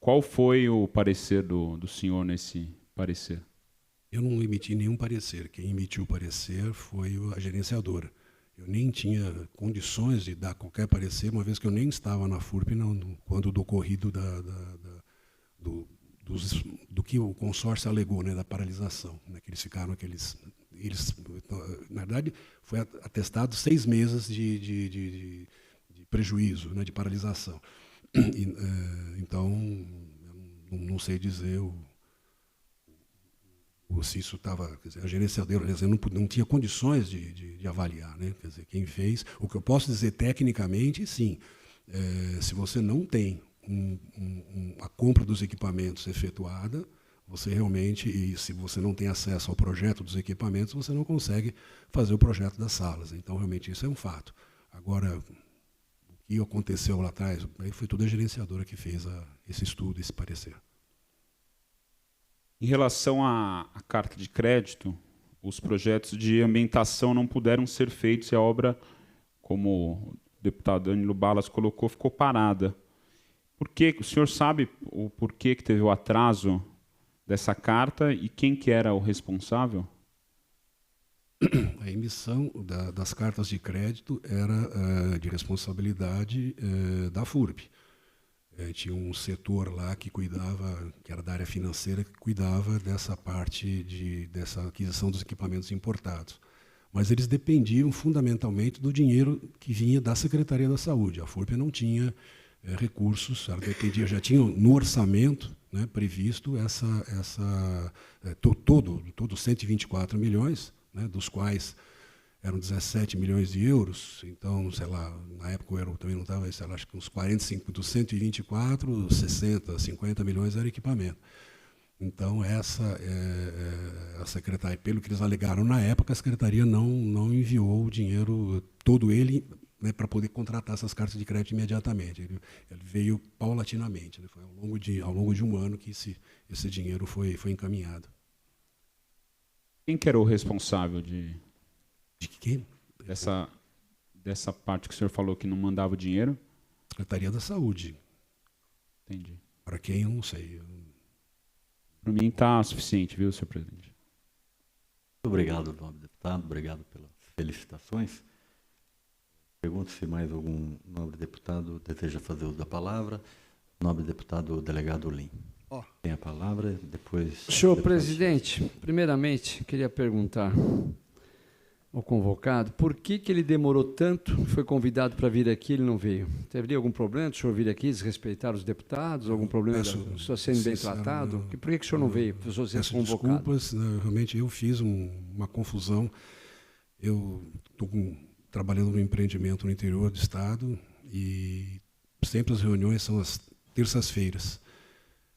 Qual foi o parecer do senhor nesse parecer? Eu não emiti nenhum parecer. Quem emitiu o parecer foi a gerenciadora. Eu nem tinha condições de dar qualquer parecer, uma vez que eu nem estava na FURP quando do ocorrido do que o consórcio alegou, né, da paralisação. Né, que eles ficaram na verdade, foi atestado 6 meses de prejuízo, né, de paralisação. Então, não sei dizer se isso estava... A gerenciadora não tinha condições de avaliar. Né? Quer dizer, quem fez... O que eu posso dizer tecnicamente, sim, se você não tem a compra dos equipamentos efetuada, você realmente, e se você não tem acesso ao projeto dos equipamentos, você não consegue fazer o projeto das salas. Então, realmente, isso é um fato. Agora, o que aconteceu lá atrás, aí foi toda a gerenciadora que fez esse estudo, esse parecer. Em relação à carta de crédito, os projetos de ambientação não puderam ser feitos e a obra, como o deputado Danilo Balas colocou, ficou parada. O senhor sabe o porquê que teve o atraso dessa carta e quem que era o responsável? A emissão das cartas de crédito era de responsabilidade da FURP. Tinha um setor lá que cuidava, que era da área financeira, que cuidava dessa parte dessa aquisição dos equipamentos importados. Mas eles dependiam fundamentalmente do dinheiro que vinha da Secretaria da Saúde. A FURP não tinha recursos, ela dependia, já tinha no orçamento, né, previsto todos 124 milhões, né, dos quais eram 17 milhões de euros. Então, sei lá, na época o euro também não estava, sei lá, acho que uns 45 dos 124, 60, 50 milhões era equipamento. Então, a secretaria, pelo que eles alegaram na época, a secretaria não enviou o dinheiro, todo ele, né, para poder contratar essas cartas de crédito imediatamente. Ele veio paulatinamente, né? Foi ao longo de um ano que esse dinheiro foi encaminhado. Quem que era o responsável de quê? Dessa parte que o senhor falou que não mandava o dinheiro? Secretaria da Saúde. Entendi. Para quem, eu não sei. Para mim está suficiente, viu, senhor presidente? Muito obrigado, nobre deputado. Obrigado pelas felicitações. Pergunto se mais algum nobre deputado deseja fazer uso da palavra. Nobre deputado delegado Lim. Tem a palavra, depois... Senhor presidente, primeiramente, queria perguntar ao convocado por que ele demorou tanto, foi convidado para vir aqui, ele não veio. Teve algum problema do senhor vir aqui, desrespeitar os deputados, algum problema do senhor sendo bem tratado? Por que o senhor não veio? O senhor ser convocado? Desculpas, realmente eu fiz uma confusão. Eu estou trabalhando no empreendimento no interior do estado e sempre as reuniões são as terças-feiras.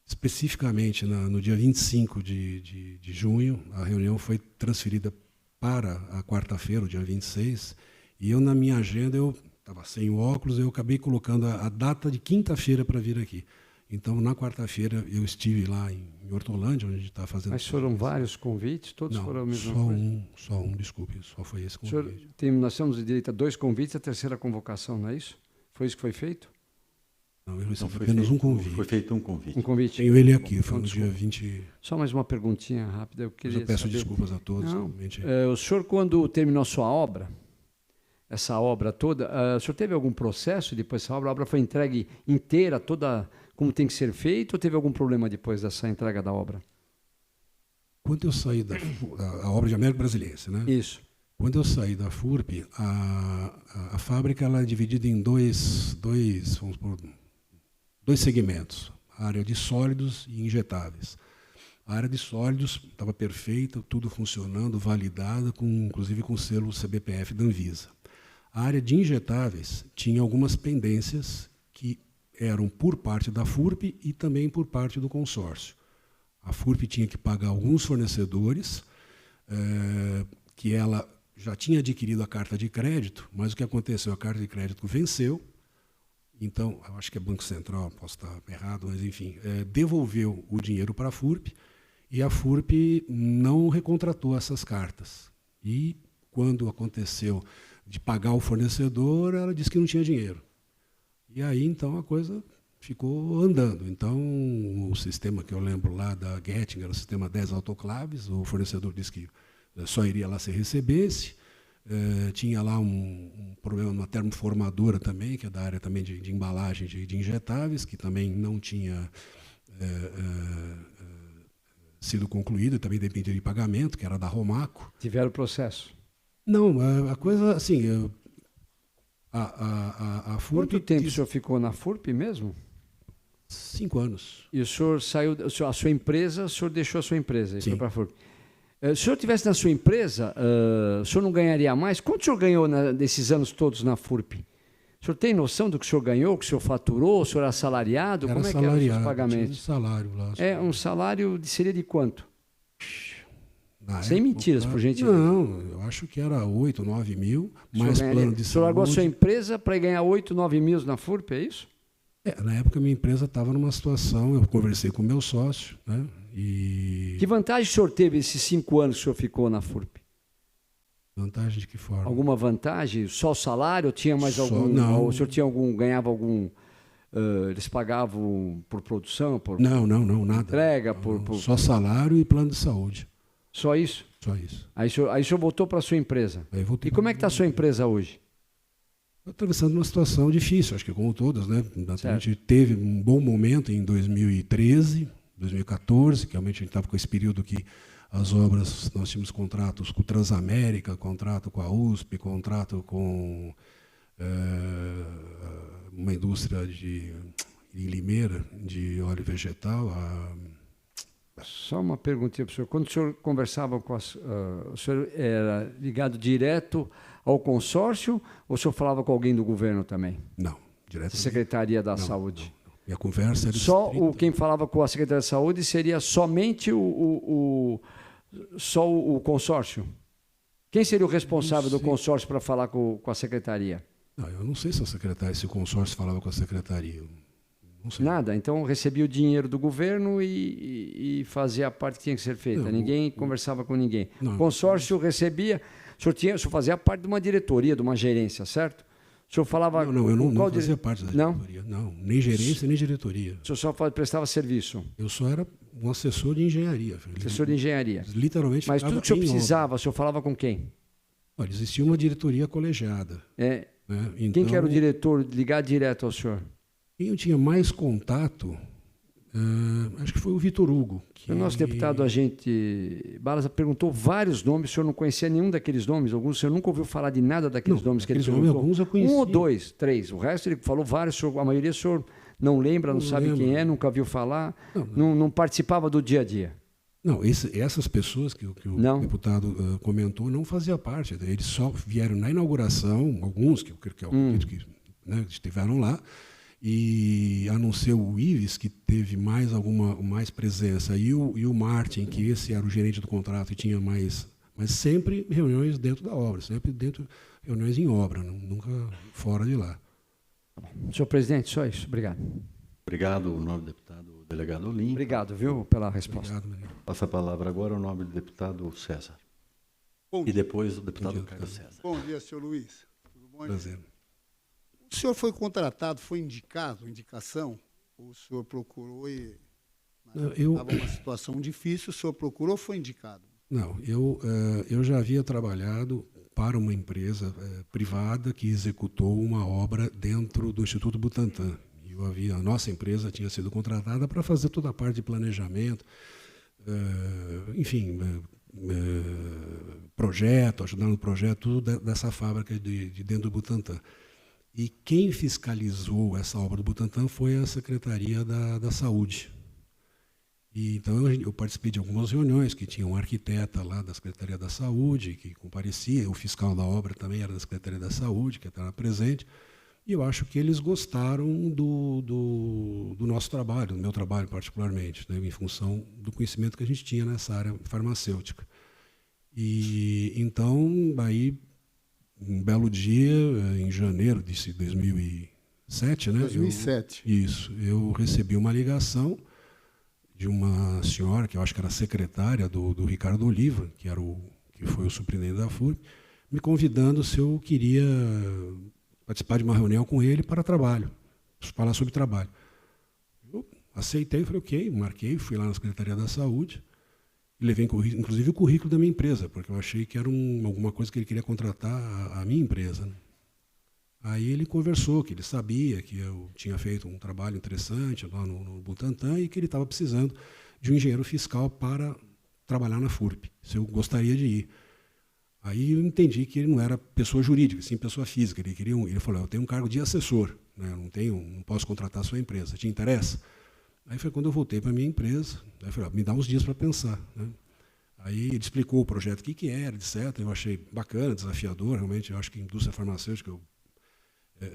Especificamente no dia 25 de junho, a reunião foi transferida para a quarta-feira, o dia 26, e eu, na minha agenda, eu estava sem o óculos, eu acabei colocando a data de quinta-feira para vir aqui. Então, na quarta-feira, eu estive lá em Hortolândia, onde a gente está fazendo... Mas foram vários convites? Todos foram a mesma coisa? Só um, desculpe, só foi esse convite. Nós temos direito a 2 convites, a terceira convocação, não é isso? Foi isso que foi feito? Não, eu recebi apenas um convite. Foi feito um convite. Um convite. Tenho ele aqui, foi no dia 20... Só mais uma perguntinha rápida. Eu peço saber. Desculpas a todos. Não, o senhor, quando terminou sua obra, essa obra toda, o senhor teve algum processo depois dessa obra? A obra foi entregue inteira, toda como tem que ser feito, ou teve algum problema depois dessa entrega da obra? Quando eu saí da obra de América Brasiliense, né? Isso. Quando eu saí da FURP, a fábrica ela é dividida em dois segmentos, a área de sólidos e injetáveis. A área de sólidos estava perfeita, tudo funcionando, validada, inclusive com o selo CBPF da Anvisa. A área de injetáveis tinha algumas pendências que eram por parte da FURP e também por parte do consórcio. A FURP tinha que pagar alguns fornecedores, que ela já tinha adquirido a carta de crédito, mas o que aconteceu? A carta de crédito venceu. Então, eu acho que é Banco Central, posso estar errado, mas enfim, devolveu o dinheiro para a FURP e a FURP não recontratou essas cartas. E quando aconteceu de pagar o fornecedor, ela disse que não tinha dinheiro. E aí, então, a coisa ficou andando. Então, o sistema que eu lembro lá da Getting era o sistema 10 autoclaves, o fornecedor disse que só iria lá se recebesse. Tinha lá um problema na termoformadora também, que é da área também de embalagem de injetáveis, que também não tinha sido concluído, também dependia de pagamento, que era da Romaco. Tiveram processo? Não, a coisa, assim, A FURP... Quanto tempo o senhor ficou na FURP mesmo? 5 anos. E o senhor saiu, a sua empresa, o senhor deixou a sua empresa e Sim. foi para a FURP. Se o senhor estivesse na sua empresa, o senhor não ganharia mais? Quanto o senhor ganhou nesses anos todos na FURP? O senhor tem noção do que o senhor ganhou, o que o senhor faturou? O senhor era assalariado? Como é que eram os seus pagamentos? Tinha um salário lá. Um salário seria de quanto? Na Sem época, mentiras, por gentileza. Não, eu acho que era 8, 9 mil, mais plano de saúde. O senhor largou a sua saúde. empresa para ganhar 8, 9 mil na FURP, é isso? Na época, minha empresa estava numa situação, eu conversei com o meu sócio, né? E... Que vantagem o senhor teve esses 5 anos que o senhor ficou na FURP? Vantagem de que forma? Alguma vantagem? Só o salário? Ou tinha mais Só, algum? não. Ou o senhor tinha algum, ganhava algum? Eles pagavam por produção? Por Não, nada. Entrega? Só salário e plano de saúde. Só isso? Só isso. Aí o senhor voltou para a sua empresa. Aí voltei E como é que está a sua empresa hoje? Atravessando uma situação difícil, acho que como todas, né? A Certo. gente teve um bom momento em 2013, 2014, que realmente a gente estava com esse período que as obras, nós tínhamos contratos com o Transamérica, contrato com a USP, contrato com uma indústria em Limeira de óleo vegetal. Só uma perguntinha para o senhor. Quando o senhor conversava com o senhor era ligado direto ao consórcio ou o senhor falava com alguém do governo também? Não, direto. Secretaria da Saúde. Não. Minha conversa era Só estrita. quem falava com a Secretaria da Saúde seria somente só o consórcio? Quem seria o responsável do consórcio para falar com a Secretaria? Não, eu não sei se o consórcio falava com a Secretaria. Não sei. Nada. Então recebia o dinheiro do governo e fazia a parte que tinha que ser feita. Não, Ninguém conversava com ninguém. Não. O consórcio recebia... O senhor fazia parte de uma diretoria, de uma gerência, certo? O senhor falava... Não, eu não qual fazia parte da diretoria. Não, nem gerência, nem diretoria. O senhor só prestava serviço? Eu só era um assessor de engenharia. Assessor de engenharia. Literalmente. Mas tudo que o senhor em precisava, o senhor falava com quem? Olha, existia uma diretoria colegiada. Né? Quem Então, que era o diretor ligado direto ao senhor? quem eu tinha mais contato, acho que foi o Vitor Hugo. O nosso deputado agente Balas perguntou vários nomes, o senhor não conhecia nenhum daqueles nomes? Alguns o senhor nunca ouviu falar de nada daqueles nomes que ele perguntou? Alguns eu conhecia. 1 ou 2, 3. O resto ele falou vários, a maioria o senhor não lembra, não sabe quem é, nunca viu falar, não participava do dia a dia. Não, essas pessoas que o deputado comentou não fazia parte. Eles só vieram na inauguração, alguns que estiveram lá, e a não ser o Ives, que teve mais presença, e o Martin, que esse era o gerente do contrato e tinha mais... Mas sempre reuniões dentro da obra, sempre reuniões em obra, nunca fora de lá. Senhor presidente, só isso. Obrigado. Obrigado, o nobre deputado delegado Olim. Obrigado, viu, pela resposta. Obrigado, Passa a palavra agora ao nobre deputado César. E depois o deputado Carlos César. Bom dia, senhor Luiz. Tudo bom? Prazer. O senhor foi contratado, foi indicado, indicação? Ou o senhor procurou e estava uma situação difícil, o senhor procurou ou foi indicado? Não, eu já havia trabalhado para uma empresa privada que executou uma obra dentro do Instituto Butantan. A nossa empresa tinha sido contratada para fazer toda a parte de planejamento, projeto, ajudar no projeto, tudo dessa fábrica de dentro do Butantan. E quem fiscalizou essa obra do Butantan foi a Secretaria da Saúde. E, então eu participei de algumas reuniões que tinha um arquiteta lá da Secretaria da Saúde que comparecia, o fiscal da obra também era da Secretaria da Saúde, que estava presente. E eu acho que eles gostaram do nosso trabalho, do meu trabalho particularmente, né, em função do conhecimento que a gente tinha nessa área farmacêutica. E então, aí, um belo dia, em janeiro de 2007, né? 2007. Eu recebi uma ligação de uma senhora, que eu acho que era secretária do Ricardo Oliva, que foi o superintendente da FURP, me convidando se eu queria participar de uma reunião com ele para trabalho, falar sobre trabalho. Eu aceitei, falei, ok, marquei, fui lá na Secretaria da Saúde, e levei inclusive o currículo da minha empresa, porque eu achei que era alguma coisa que ele queria contratar a minha empresa. Né? Aí ele conversou, que ele sabia que eu tinha feito um trabalho interessante lá no Butantan e que ele estava precisando de um engenheiro fiscal para trabalhar na FURP, se eu gostaria de ir. Aí eu entendi que ele não era pessoa jurídica, sim pessoa física. Ele falou, eu tenho um cargo de assessor, né? Não posso contratar a sua empresa, te interessa? Aí foi quando eu voltei para a minha empresa, aí eu falei, me dá uns dias para pensar, né? Aí ele explicou o projeto, o que era, etc. Eu achei bacana, desafiador, realmente. Eu acho que a indústria farmacêutica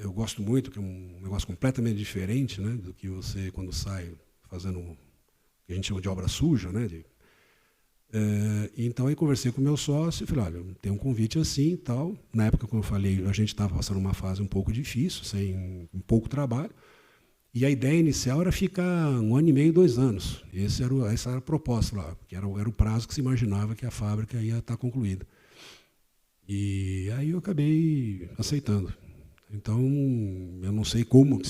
eu gosto muito, que é um negócio completamente diferente, né, do que você, quando sai fazendo o que a gente chama de obra suja, né? Então, aí conversei com o meu sócio e falei, olha, tem um convite assim e tal. Na época, como eu falei, a gente estava passando uma fase um pouco difícil, sem um pouco trabalho. E a ideia inicial era ficar 1 ano e meio, 2 anos. Essa era a proposta lá, porque era o prazo que se imaginava que a fábrica ia estar concluída. E aí eu acabei aceitando. Então, eu não sei como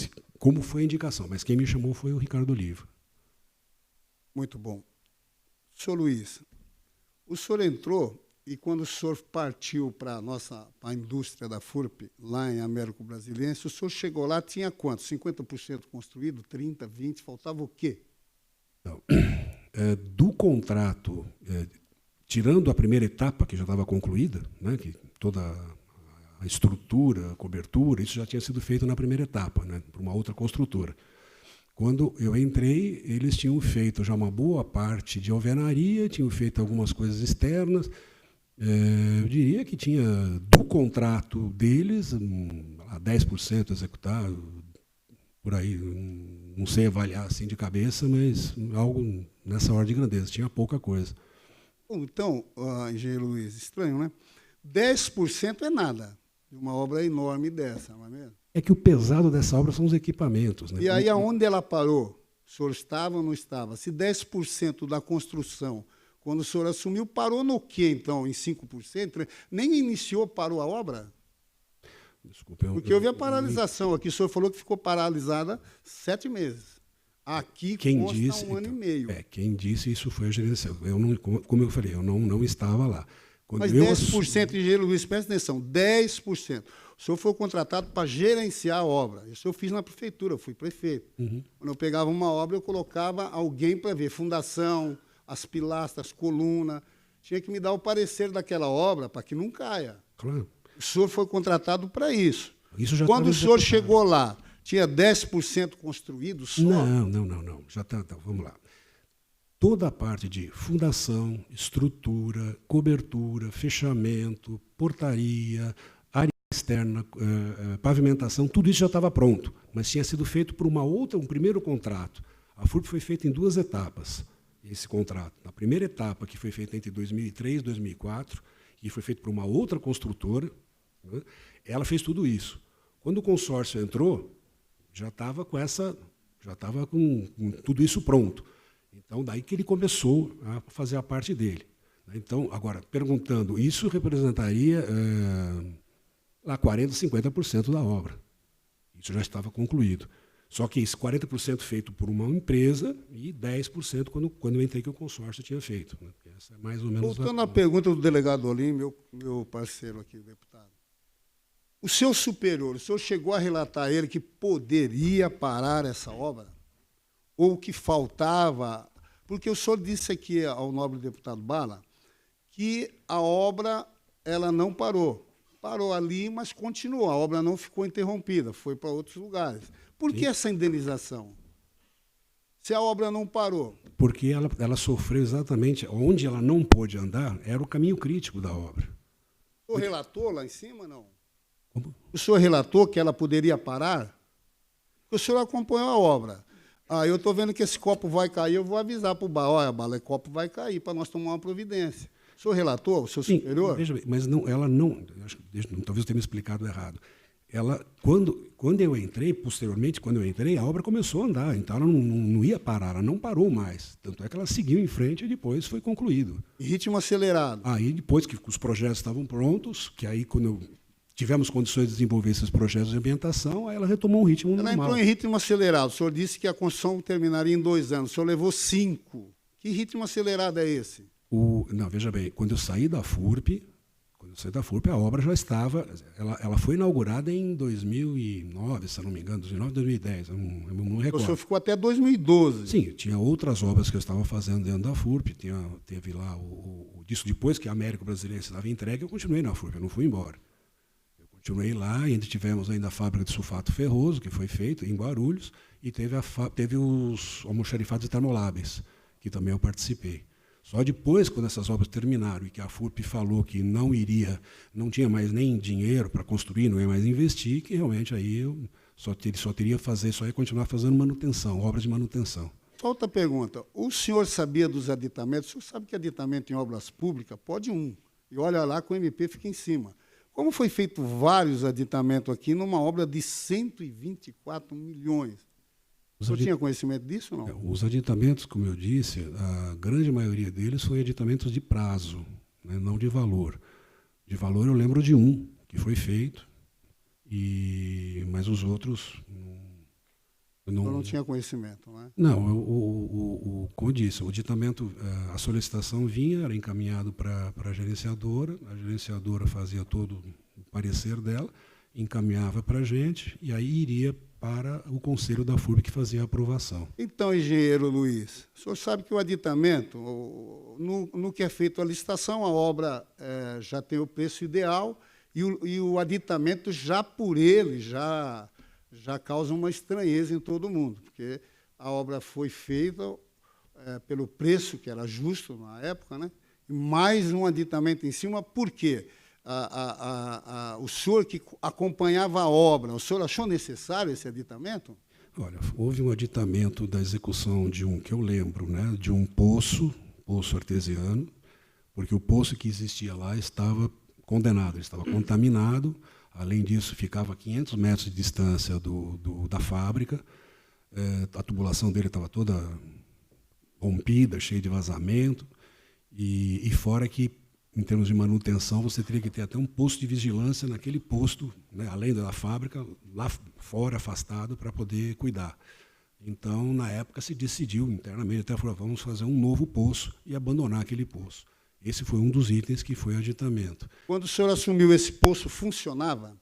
foi a indicação, mas quem me chamou foi o Ricardo Oliva. Muito bom. Senhor Luiz, o senhor entrou e quando o senhor partiu para a indústria da FURP, lá em Américo Brasiliense, o senhor chegou lá, tinha quanto? 50% construído, 30%, 20%, faltava o quê? Não. Do contrato, tirando a primeira etapa, que já estava concluída, né, que toda a estrutura, a cobertura, isso já tinha sido feito na primeira etapa, né, por uma outra construtora. Quando eu entrei, eles tinham feito já uma boa parte de alvenaria, tinham feito algumas coisas externas. Eu diria que tinha, do contrato deles, 10% executado, por aí, não sei avaliar assim de cabeça, mas algo nessa ordem de grandeza, tinha pouca coisa. Então, engenheiro Luiz, estranho, né? 10% é nada de uma obra enorme dessa, não é mesmo? É que o pesado dessa obra são os equipamentos. Né? E aí, aonde ela parou? O senhor estava ou não estava? Se 10% da construção, quando o senhor assumiu, parou no quê, então? Em 5%? Nem iniciou, parou a obra? Desculpa. Porque houve a paralisação aqui. O senhor falou que ficou paralisada 7 meses. Aqui consta 1 ano e meio. Quem disse isso foi a gerência. Como eu falei, eu não estava lá. Mas 10%, engenheiro Luiz, presta atenção, 10%. O senhor foi contratado para gerenciar a obra. Isso eu fiz na prefeitura, eu fui prefeito. Uhum. Quando eu pegava uma obra, eu colocava alguém para ver fundação, as pilastras, coluna. Tinha que me dar o parecer daquela obra para que não caia. Claro. O senhor foi contratado para isso. Quando o senhor chegou lá, tinha 10% construído só? Não. Já tá, vamos lá. Toda a parte de fundação, estrutura, cobertura, fechamento, portaria, área externa, pavimentação, tudo isso já estava pronto, mas tinha sido feito por um primeiro contrato. A FURP foi feita em 2 etapas, esse contrato. Na primeira etapa, que foi feita entre 2003 e 2004, e foi feito por uma outra construtora, né, ela fez tudo isso. Quando o consórcio entrou, já estava com tudo isso pronto. Então, daí que ele começou a fazer a parte dele. Então, agora, perguntando, isso representaria lá 40%, 50% da obra. Isso já estava concluído. Só que esse 40% feito por uma empresa e 10% quando eu entrei que o consórcio tinha feito. Né? Essa é mais ou menos. Voltando à pergunta do delegado Olim, meu parceiro aqui, deputado. O seu superior, o senhor chegou a relatar a ele que poderia parar essa obra? Ou que faltava? Porque o senhor disse aqui ao nobre deputado Bala que a obra ela não parou. Parou ali, mas continuou. A obra não ficou interrompida, foi para outros lugares. Por que essa indenização? Se a obra não parou? Porque ela sofreu exatamente onde ela não pôde andar, era o caminho crítico da obra. O senhor relatou lá em cima, não? Como? O senhor relatou que ela poderia parar? O senhor acompanhou a obra. Eu estou vendo que esse copo vai cair, eu vou avisar para o Bala, olha, Bala, esse copo vai cair para nós tomar uma providência. O senhor relatou, o seu superior? Veja bem, mas não, ela não, talvez eu tenha me explicado errado. Ela, quando eu entrei, posteriormente, quando eu entrei, a obra começou a andar, então ela não ia parar, ela não parou mais. Tanto é que ela seguiu em frente e depois foi concluído. Em ritmo acelerado. Aí, depois que os projetos estavam prontos, que aí, quando tivemos condições de desenvolver esses projetos de ambientação, aí ela retomou um ritmo normal. Ela entrou em ritmo acelerado. O senhor disse que a construção terminaria em 2 anos. O senhor levou 5. Que ritmo acelerado é esse? Não, veja bem, quando eu saí da FURP, no centro da FURP, a obra já estava... Ela foi inaugurada em 2009, se não me engano, 2009, 2010, eu não recordo. O senhor ficou até 2012. Sim, tinha outras obras que eu estava fazendo dentro da FURP, teve lá disso depois que a Américo Brasiliense estava entregue, eu continuei na FURP, eu não fui embora. Eu continuei lá, e ainda tivemos ainda a fábrica de sulfato ferroso, que foi feita em Guarulhos, e teve os almoxarifados termoláveis, que também eu participei. Só depois, quando essas obras terminaram e que a FURP falou que não tinha mais nem dinheiro para construir, não ia mais investir, que realmente aí eu só ia continuar fazendo manutenção, obras de manutenção. Só outra pergunta. O senhor sabia dos aditamentos? O senhor sabe que aditamento em obras públicas pode e olha lá que o MP fica em cima. Como foi feito vários aditamentos aqui numa obra de 124 milhões? O senhor tinha conhecimento disso ou não? Os aditamentos, como eu disse, a grande maioria deles foi aditamentos de prazo, né, não de valor. De valor eu lembro de um que foi feito, mas os outros... Eu não tinha conhecimento, não é? Não, como eu disse, o aditamento, a solicitação vinha, era encaminhado para a gerenciadora fazia todo o parecer dela, encaminhava para a gente, e aí iria para o conselho da FURP que fazia a aprovação. Então, engenheiro Luiz, o senhor sabe que o aditamento, no que é feito a licitação, a obra já tem o preço ideal e o aditamento já por ele já causa uma estranheza em todo mundo, porque a obra foi feita pelo preço que era justo na época, né? E mais um aditamento em cima, por quê? O senhor que acompanhava a obra, o senhor achou necessário esse aditamento? Olha, houve um aditamento da execução que eu lembro, né, de um poço artesiano, porque o poço que existia lá estava condenado, ele estava contaminado. Além disso, ficava a 500 metros de distância da fábrica, a tubulação dele estava toda rompida, cheia de vazamento, e fora que, em termos de manutenção, você teria que ter até um posto de vigilância naquele posto, né, além da fábrica, lá fora, afastado, para poder cuidar. Então, na época, se decidiu internamente, até falou, vamos fazer um novo poço e abandonar aquele poço. Esse foi um dos itens que foi aditamento. Quando o senhor assumiu, esse poço funcionava?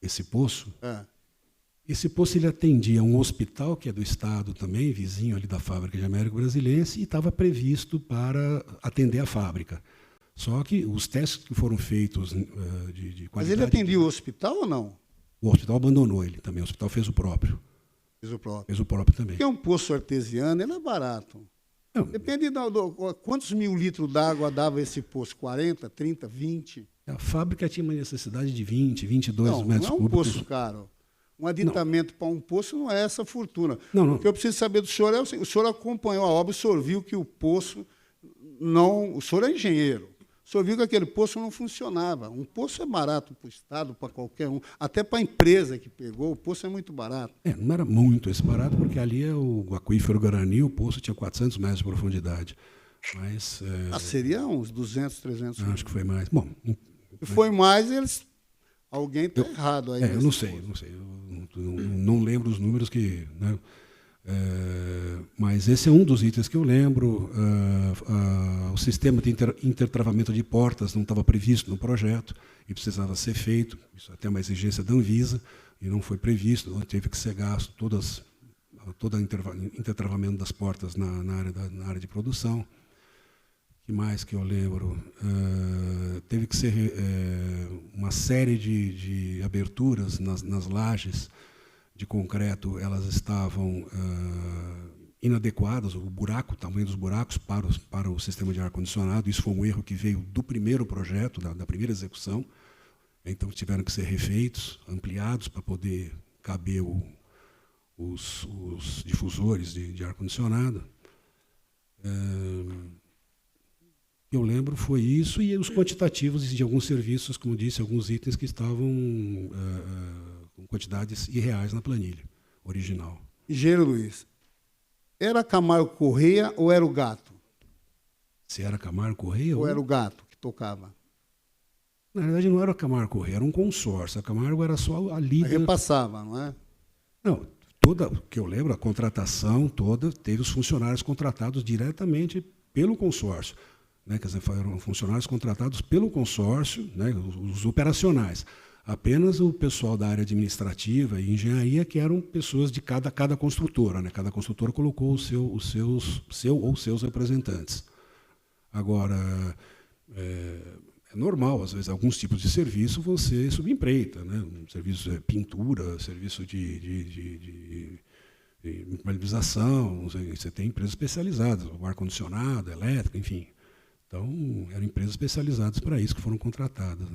Esse poço? Esse poço ele atendia um hospital, que é do Estado também, vizinho ali da fábrica de Américo Brasiliense, e estava previsto para atender a fábrica. Só que os testes que foram feitos de qualidade... Mas ele atendia o hospital ou não? O hospital abandonou ele também, o hospital fez o próprio. Fez o próprio. Fez o próprio também. Porque um poço artesiano, ele é barato. Não. Depende quantos mil litros d'água dava esse poço, 40, 30, 20? A fábrica tinha uma necessidade de 20, 22 metros cúbicos. Não é um poço caro. Um aditamento para um poço não é essa fortuna. Não. O que eu preciso saber do senhor é o senhor acompanhou a obra, o senhor viu que o poço não... O senhor é engenheiro. O senhor viu que aquele poço não funcionava. Um poço é barato para o Estado, para qualquer um, até para a empresa que pegou, o poço é muito barato. Não era muito esse barato, porque ali é o aquífero Guarani, o poço tinha 400 metros de profundidade. Mas, seria uns 200, 300 acho que foi mais. Bom, se foi mais, alguém está errado aí. Eu não sei. Eu não lembro os números que... Né, mas esse é um dos itens que eu lembro. O sistema de intertravamento de portas não estava previsto no projeto e precisava ser feito. Isso até uma exigência da Anvisa e não foi previsto. Teve que ser gasto todo o intertravamento das portas na área de produção. O que mais que eu lembro? Teve que ser uma série de aberturas nas lajes de concreto, elas estavam inadequadas, o tamanho dos buracos para o sistema de ar-condicionado. Isso foi um erro que veio do primeiro projeto, da primeira execução. Então, tiveram que ser refeitos, ampliados, para poder caber os difusores de ar-condicionado. Eu lembro foi isso, e os quantitativos de alguns serviços, como disse, alguns itens que estavam... com quantidades irreais na planilha original. Engenheiro Luiz, era Camargo Correia ou era o gato? Se era Camargo Correia? Ou era o gato que tocava? Na verdade, não era o Camargo Correia, era um consórcio. A Camargo era só a líder. Repassava, não é? Não, que eu lembro, a contratação toda, teve os funcionários contratados diretamente pelo consórcio. né? Quer dizer, foram funcionários contratados pelo consórcio, né? Os operacionais. Apenas o pessoal da área administrativa e engenharia, que eram pessoas de cada construtora, né? Cada construtora colocou seu ou seus representantes. Agora, é normal, às vezes, alguns tipos de serviço você subempreita, né? Um serviço de pintura, serviço de impermeabilização, você tem empresas especializadas, o ar-condicionado, elétrica, enfim. Então, eram empresas especializadas para isso que foram contratadas.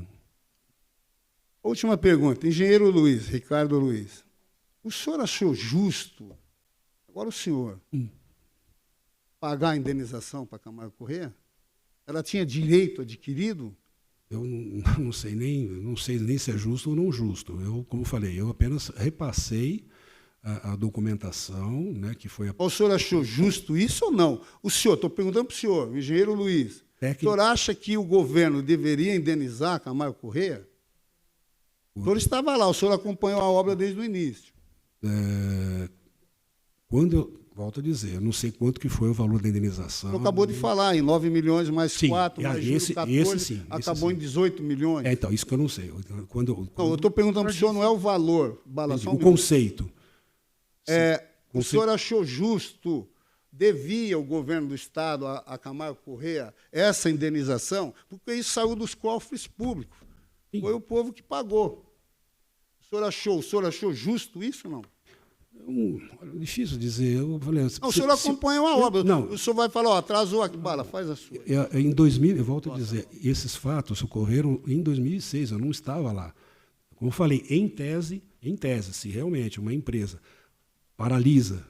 Última pergunta. Engenheiro Luiz, Ricardo Luiz. O senhor achou justo, agora o senhor, pagar a indenização para a Camargo Corrêa? Ela tinha direito adquirido? Eu não sei nem se é justo ou não justo. Eu, como falei, eu apenas repassei a documentação, né, que foi... O senhor achou justo isso ou não? O senhor, estou perguntando para o senhor, o engenheiro Luiz, o senhor acha que o governo deveria indenizar a Camargo Corrêa? O senhor estava lá, o senhor acompanhou a obra desde o início. Quando eu volto a dizer, eu não sei quanto que foi o valor da indenização. O senhor acabou de falar, em 9 milhões mais 4, mais juros 14, sim, acabou em 18 milhões. Então, isso que eu não sei. Não, eu estou perguntando para o senhor, não é o valor. O conceito. O senhor achou justo, devia o governo do Estado, a Camargo Corrêa, essa indenização? Porque isso saiu dos cofres públicos. Sim. Foi o povo que pagou. O senhor achou justo isso ou não? Difícil dizer. Eu falei, não, o senhor acompanhou a obra. Não. O senhor vai falar, atrasou aqui, bala, faz a sua. Em 2000, eu volto a dizer, esses fatos ocorreram em 2006, eu não estava lá. Como eu falei, em tese, se realmente uma empresa paralisa,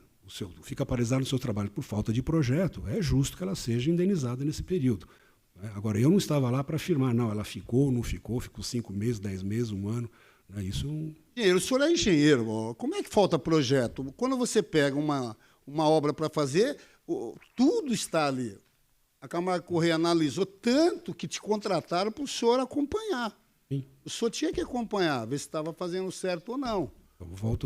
fica paralisada no seu trabalho por falta de projeto, é justo que ela seja indenizada nesse período. Agora, eu não estava lá para afirmar, não, ela ficou, não ficou 5 meses, 10 meses, 1 ano. Isso... Engenheiro, o senhor é engenheiro, como é que falta projeto? Quando você pega uma obra para fazer, tudo está ali. A Camargo Corrêa analisou tanto que te contrataram para o senhor acompanhar. Sim. O senhor tinha que acompanhar, ver se estava fazendo certo ou não.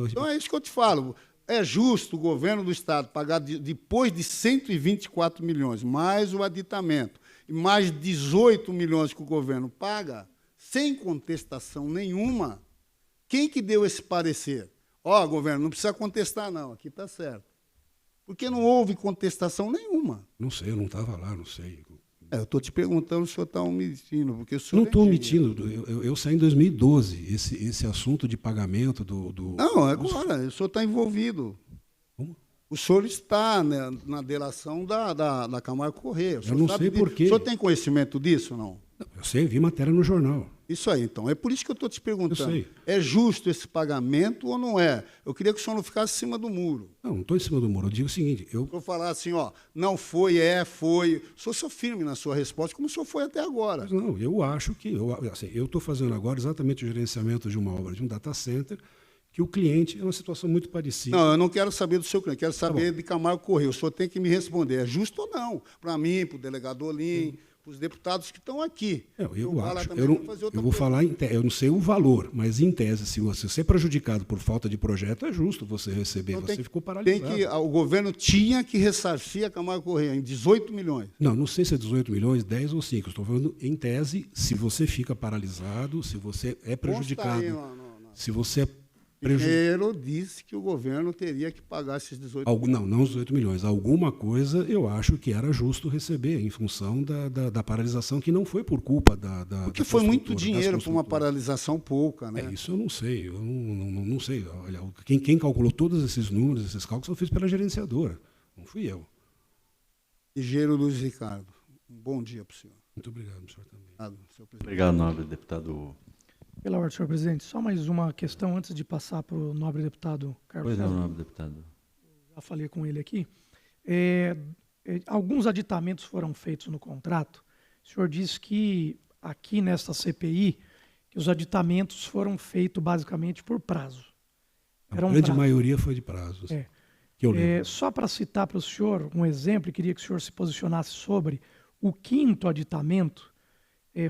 Então é isso que eu te falo. É justo o governo do Estado pagar, depois de 124 milhões, mais o aditamento, e mais 18 milhões que o governo paga, sem contestação nenhuma? Quem que deu esse parecer? Governo, não precisa contestar, não, aqui está certo. Porque não houve contestação nenhuma. Não sei, eu não estava lá, não sei. Eu estou te perguntando se o senhor está omitindo. Porque o senhor não estou omitindo, eu saí em 2012, esse assunto de pagamento do... Não, agora, o senhor está envolvido. Como? O senhor está, né, na delação da Camargo Corrêa. Eu não sei por quê. O senhor tem conhecimento disso ou não? Eu sei, vi matéria no jornal. Isso aí, então. É por isso que eu estou te perguntando. Eu sei. É justo esse pagamento ou não é? Eu queria que o senhor não ficasse em cima do muro. Não estou em cima do muro. Eu digo o seguinte... Eu vou falar assim, não foi, foi. O senhor firme na sua resposta, como o senhor foi até agora. Mas não, eu acho que... Eu estou fazendo agora exatamente o gerenciamento de uma obra, de um data center, que o cliente é uma situação muito parecida. Não, eu não quero saber do seu cliente, quero saber de Camargo Corrêa. O senhor tem que me responder, é justo ou não? Para mim, para o delegado Olim, para os deputados que estão aqui. Eu acho. Eu vou falar, eu não sei o valor, mas em tese, se você é prejudicado por falta de projeto, é justo você receber. Então, você ficou paralisado. O governo tinha que ressarcir a Camargo Corrêa em 18 milhões. Não sei se é 18 milhões, 10 ou 5. Estou falando em tese, se você fica paralisado, se você é prejudicado. Se você é O engenheiro disse que o governo teria que pagar esses 18 milhões. Não os 18 milhões. Alguma coisa eu acho que era justo receber, em função da paralisação, que não foi por culpa da Porque foi muito dinheiro para uma paralisação pouca, né? Isso eu não sei. Eu não sei. Olha, quem calculou todos esses números, esses cálculos, eu fiz pela gerenciadora. Não fui eu. Engenheiro Luiz Ricardo, um bom dia para o senhor. Muito obrigado, senhor também. Obrigado, nobre deputado. Pela ordem, senhor presidente, só mais uma questão antes de passar para o nobre deputado Carlos César. Pois não, nobre deputado. Já falei com ele aqui. Alguns aditamentos foram feitos no contrato. O senhor disse que aqui nesta CPI, que os aditamentos foram feitos basicamente por prazo. A grande maioria foi de prazos. Que eu lembro. Só para citar para o senhor um exemplo, e queria que o senhor se posicionasse sobre o 5º aditamento,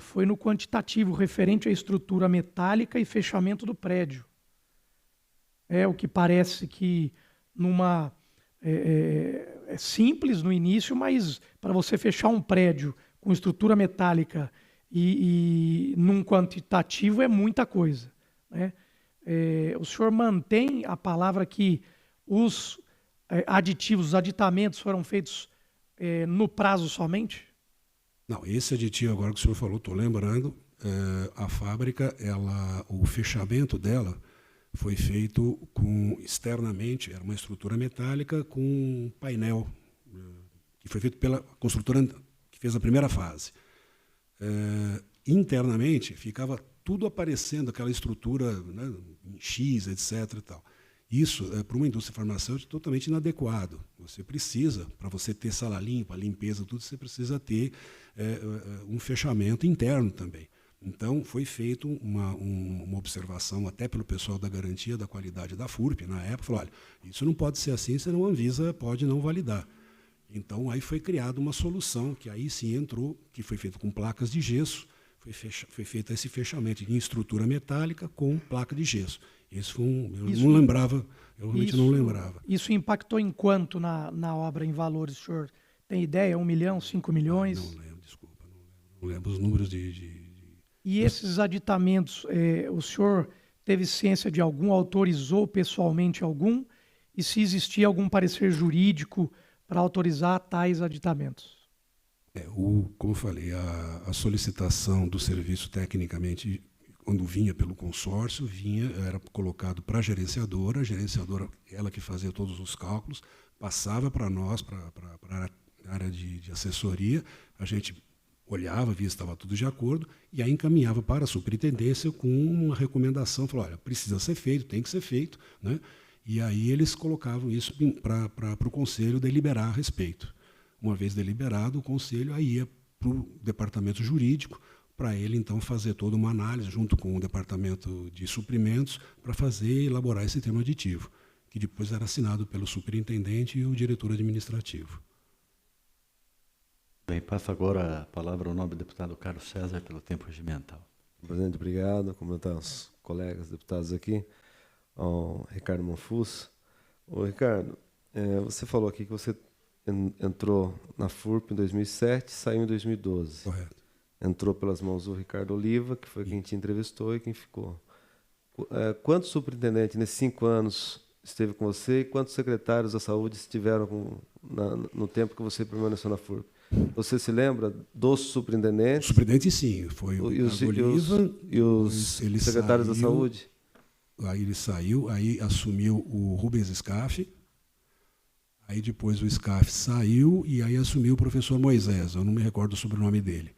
foi no quantitativo referente à estrutura metálica e fechamento do prédio. O que parece que é simples no início, mas para você fechar um prédio com estrutura metálica e num quantitativo é muita coisa, né? O senhor mantém a palavra que os aditivos, os aditamentos foram feitos no prazo somente? Não, esse aditivo agora que o senhor falou, estou lembrando, a fábrica, o fechamento dela foi feito externamente, era uma estrutura metálica com um painel, que foi feito pela construtora que fez a primeira fase. Internamente, ficava tudo aparecendo, aquela estrutura, né, em X, etc. E tal. Isso, para uma indústria farmacêutica, totalmente inadequado. Você precisa, para você ter sala limpa, limpeza, tudo, você precisa ter um fechamento interno também. Então, foi feita uma observação, até pelo pessoal da garantia da qualidade da FURP, na época, falou, olha, isso não pode ser assim, senão a Anvisa pode não validar. Então, aí foi criada uma solução, que aí sim entrou, que foi feito com placas de gesso, foi feito esse fechamento em estrutura metálica com placa de gesso. Isso não lembrava, eu realmente não lembrava. Isso impactou em quanto na obra, em valores, o senhor tem ideia? 1 milhão, 5 milhões? Não lembro, desculpa, não lembro os números E esses aditamentos, o senhor teve ciência de algum, autorizou pessoalmente algum? E se existia algum parecer jurídico para autorizar tais aditamentos? Como eu falei, a solicitação do serviço tecnicamente, quando vinha pelo consórcio, era colocado para a gerenciadora ela que fazia todos os cálculos, passava para nós, para a área de assessoria, a gente olhava, via se estava tudo de acordo, e aí encaminhava para a superintendência com uma recomendação, falou, olha, precisa ser feito, tem que ser feito, né? E aí eles colocavam isso para o conselho deliberar a respeito. Uma vez deliberado, o conselho aí ia para o departamento jurídico, para ele, então, fazer toda uma análise, junto com o departamento de suprimentos, para fazer e elaborar esse termo aditivo, que depois era assinado pelo superintendente e o diretor administrativo. Bem, passo agora a palavra ao nobre deputado Carlos César pelo tempo regimental. Presidente, obrigado. Cumprimentar os colegas deputados aqui, ao Ricardo Manfus. Ô, Ricardo, você falou aqui que você entrou na FURP em 2007, saiu em 2012. Correto. Entrou pelas mãos do Ricardo Oliva, que foi quem te entrevistou e quem ficou. Quantos superintendentes nesses 5 anos esteve com você e quantos secretários da saúde estiveram no tempo que você permaneceu na FURP? Você se lembra dos superintendentes? O superintendente, sim. Foi o Oliva. E os secretários da saúde? Aí ele saiu, aí assumiu o Rubens Scaff. Aí depois o Scaff saiu e aí assumiu o professor Moisés. Eu não me recordo o sobrenome dele.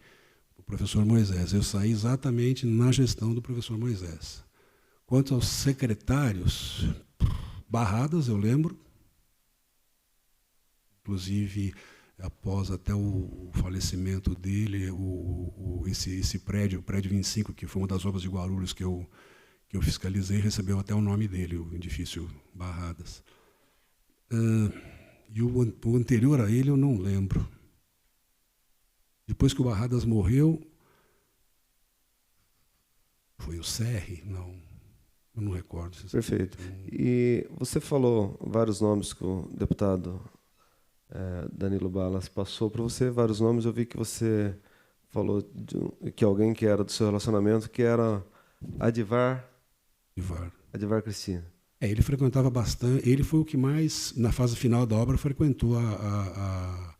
O professor Moisés. Eu saí exatamente na gestão do professor Moisés. Quanto aos secretários, Barradas, eu lembro. Inclusive, após até o falecimento dele, esse prédio, o prédio 25, que foi uma das obras de Guarulhos que eu fiscalizei, recebeu até o nome dele, o edifício Barradas. E o anterior a ele eu não lembro. Depois que o Barradas morreu, foi o Serri? Não, eu não recordo. Perfeito. E você falou vários nomes que o deputado Danilo Balas passou para você, vários nomes. Eu vi que você falou que alguém que era do seu relacionamento, que era Adivar Cristina. Ele frequentava bastante, ele foi o que mais, na fase final da obra, frequentou a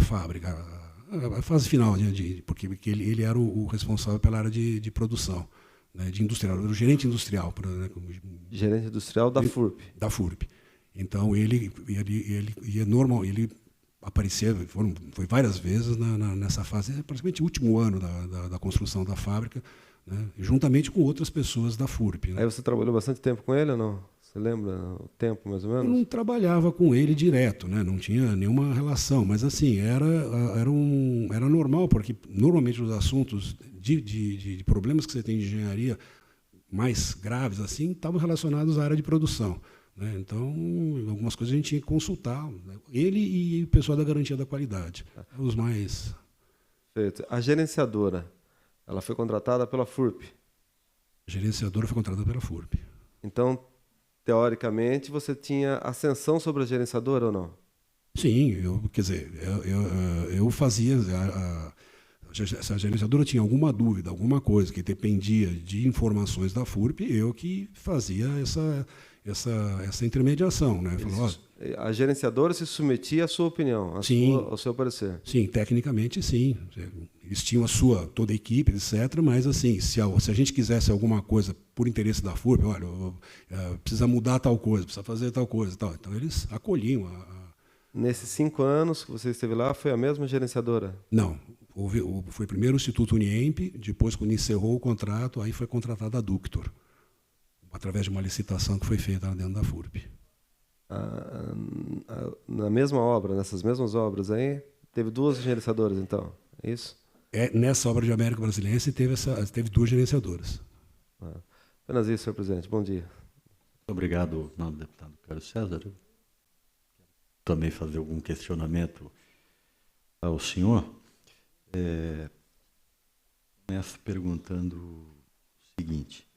fábrica, a fase final, porque ele era o responsável pela área de produção, né, de industrial, era o gerente industrial. Né, gerente industrial da FURP. Da FURP. Então, ele ia normal, ele aparecia, foi várias vezes nessa fase, praticamente o último ano da construção da fábrica, né, juntamente com outras pessoas da FURP. Né. Aí você trabalhou bastante tempo com ele ou não? Você lembra o tempo, mais ou menos? Eu não trabalhava com ele direto, né, não tinha nenhuma relação, mas assim, era normal, porque normalmente os assuntos de problemas que você tem de engenharia mais graves assim estavam relacionados à área de produção. Então, algumas coisas a gente tinha que consultar, né? Ele e o pessoal da garantia da qualidade, os mais... Perfeito. A gerenciadora, ela foi contratada pela FURP? A gerenciadora foi contratada pela FURP. Então, teoricamente, você tinha ascensão sobre a gerenciadora ou não? Sim, eu fazia. Se a gerenciadora tinha alguma dúvida, alguma coisa que dependia de informações da FURP, eu que fazia essa intermediação. Né? Falou, a gerenciadora se submetia à sua opinião, ao seu parecer? Sim, tecnicamente sim. Eles tinham toda a equipe, etc., mas assim, se a gente quisesse alguma coisa por interesse da FURP, olha, precisa mudar tal coisa, precisa fazer tal coisa. Tal. Então, eles acolhiam. Nesses 5 anos que você esteve lá, foi a mesma gerenciadora? Não. Foi primeiro o Instituto Uniemp, depois, quando encerrou o contrato, aí foi contratada a Ductor, através de uma licitação que foi feita lá dentro da FURP. Na mesma obra, nessas mesmas obras aí, teve 2 gerenciadoras, então, é isso? Nessa obra de América Brasiliense teve 2 gerenciadoras. Apenas isso, senhor presidente. Bom dia. Obrigado, nobre deputado Carlos César. Eu também fazer algum questionamento ao senhor. Começo perguntando o seguinte.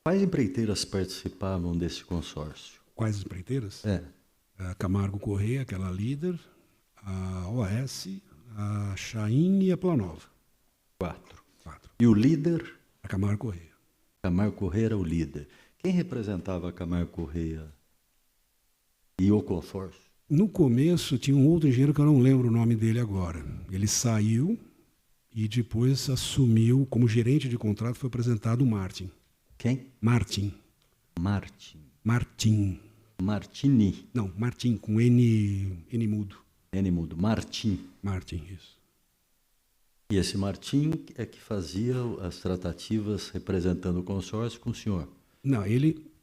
Quais empreiteiras participavam desse consórcio? Quais empreiteiras? A Camargo Correia, aquela líder, a OAS, a Chain e a Planova. 4. E o líder? A Camargo Correia. Camargo Correia era o líder. Quem representava a Camargo Correia e o consórcio? No começo tinha um outro engenheiro que eu não lembro o nome dele agora. Ele saiu e depois assumiu, como gerente de contrato, foi apresentado o Martin. Quem? Martin. Martini. Não, Martin, com N mudo. N mudo. Martin, isso. E esse Martin é que fazia as tratativas representando o consórcio com o senhor? Não,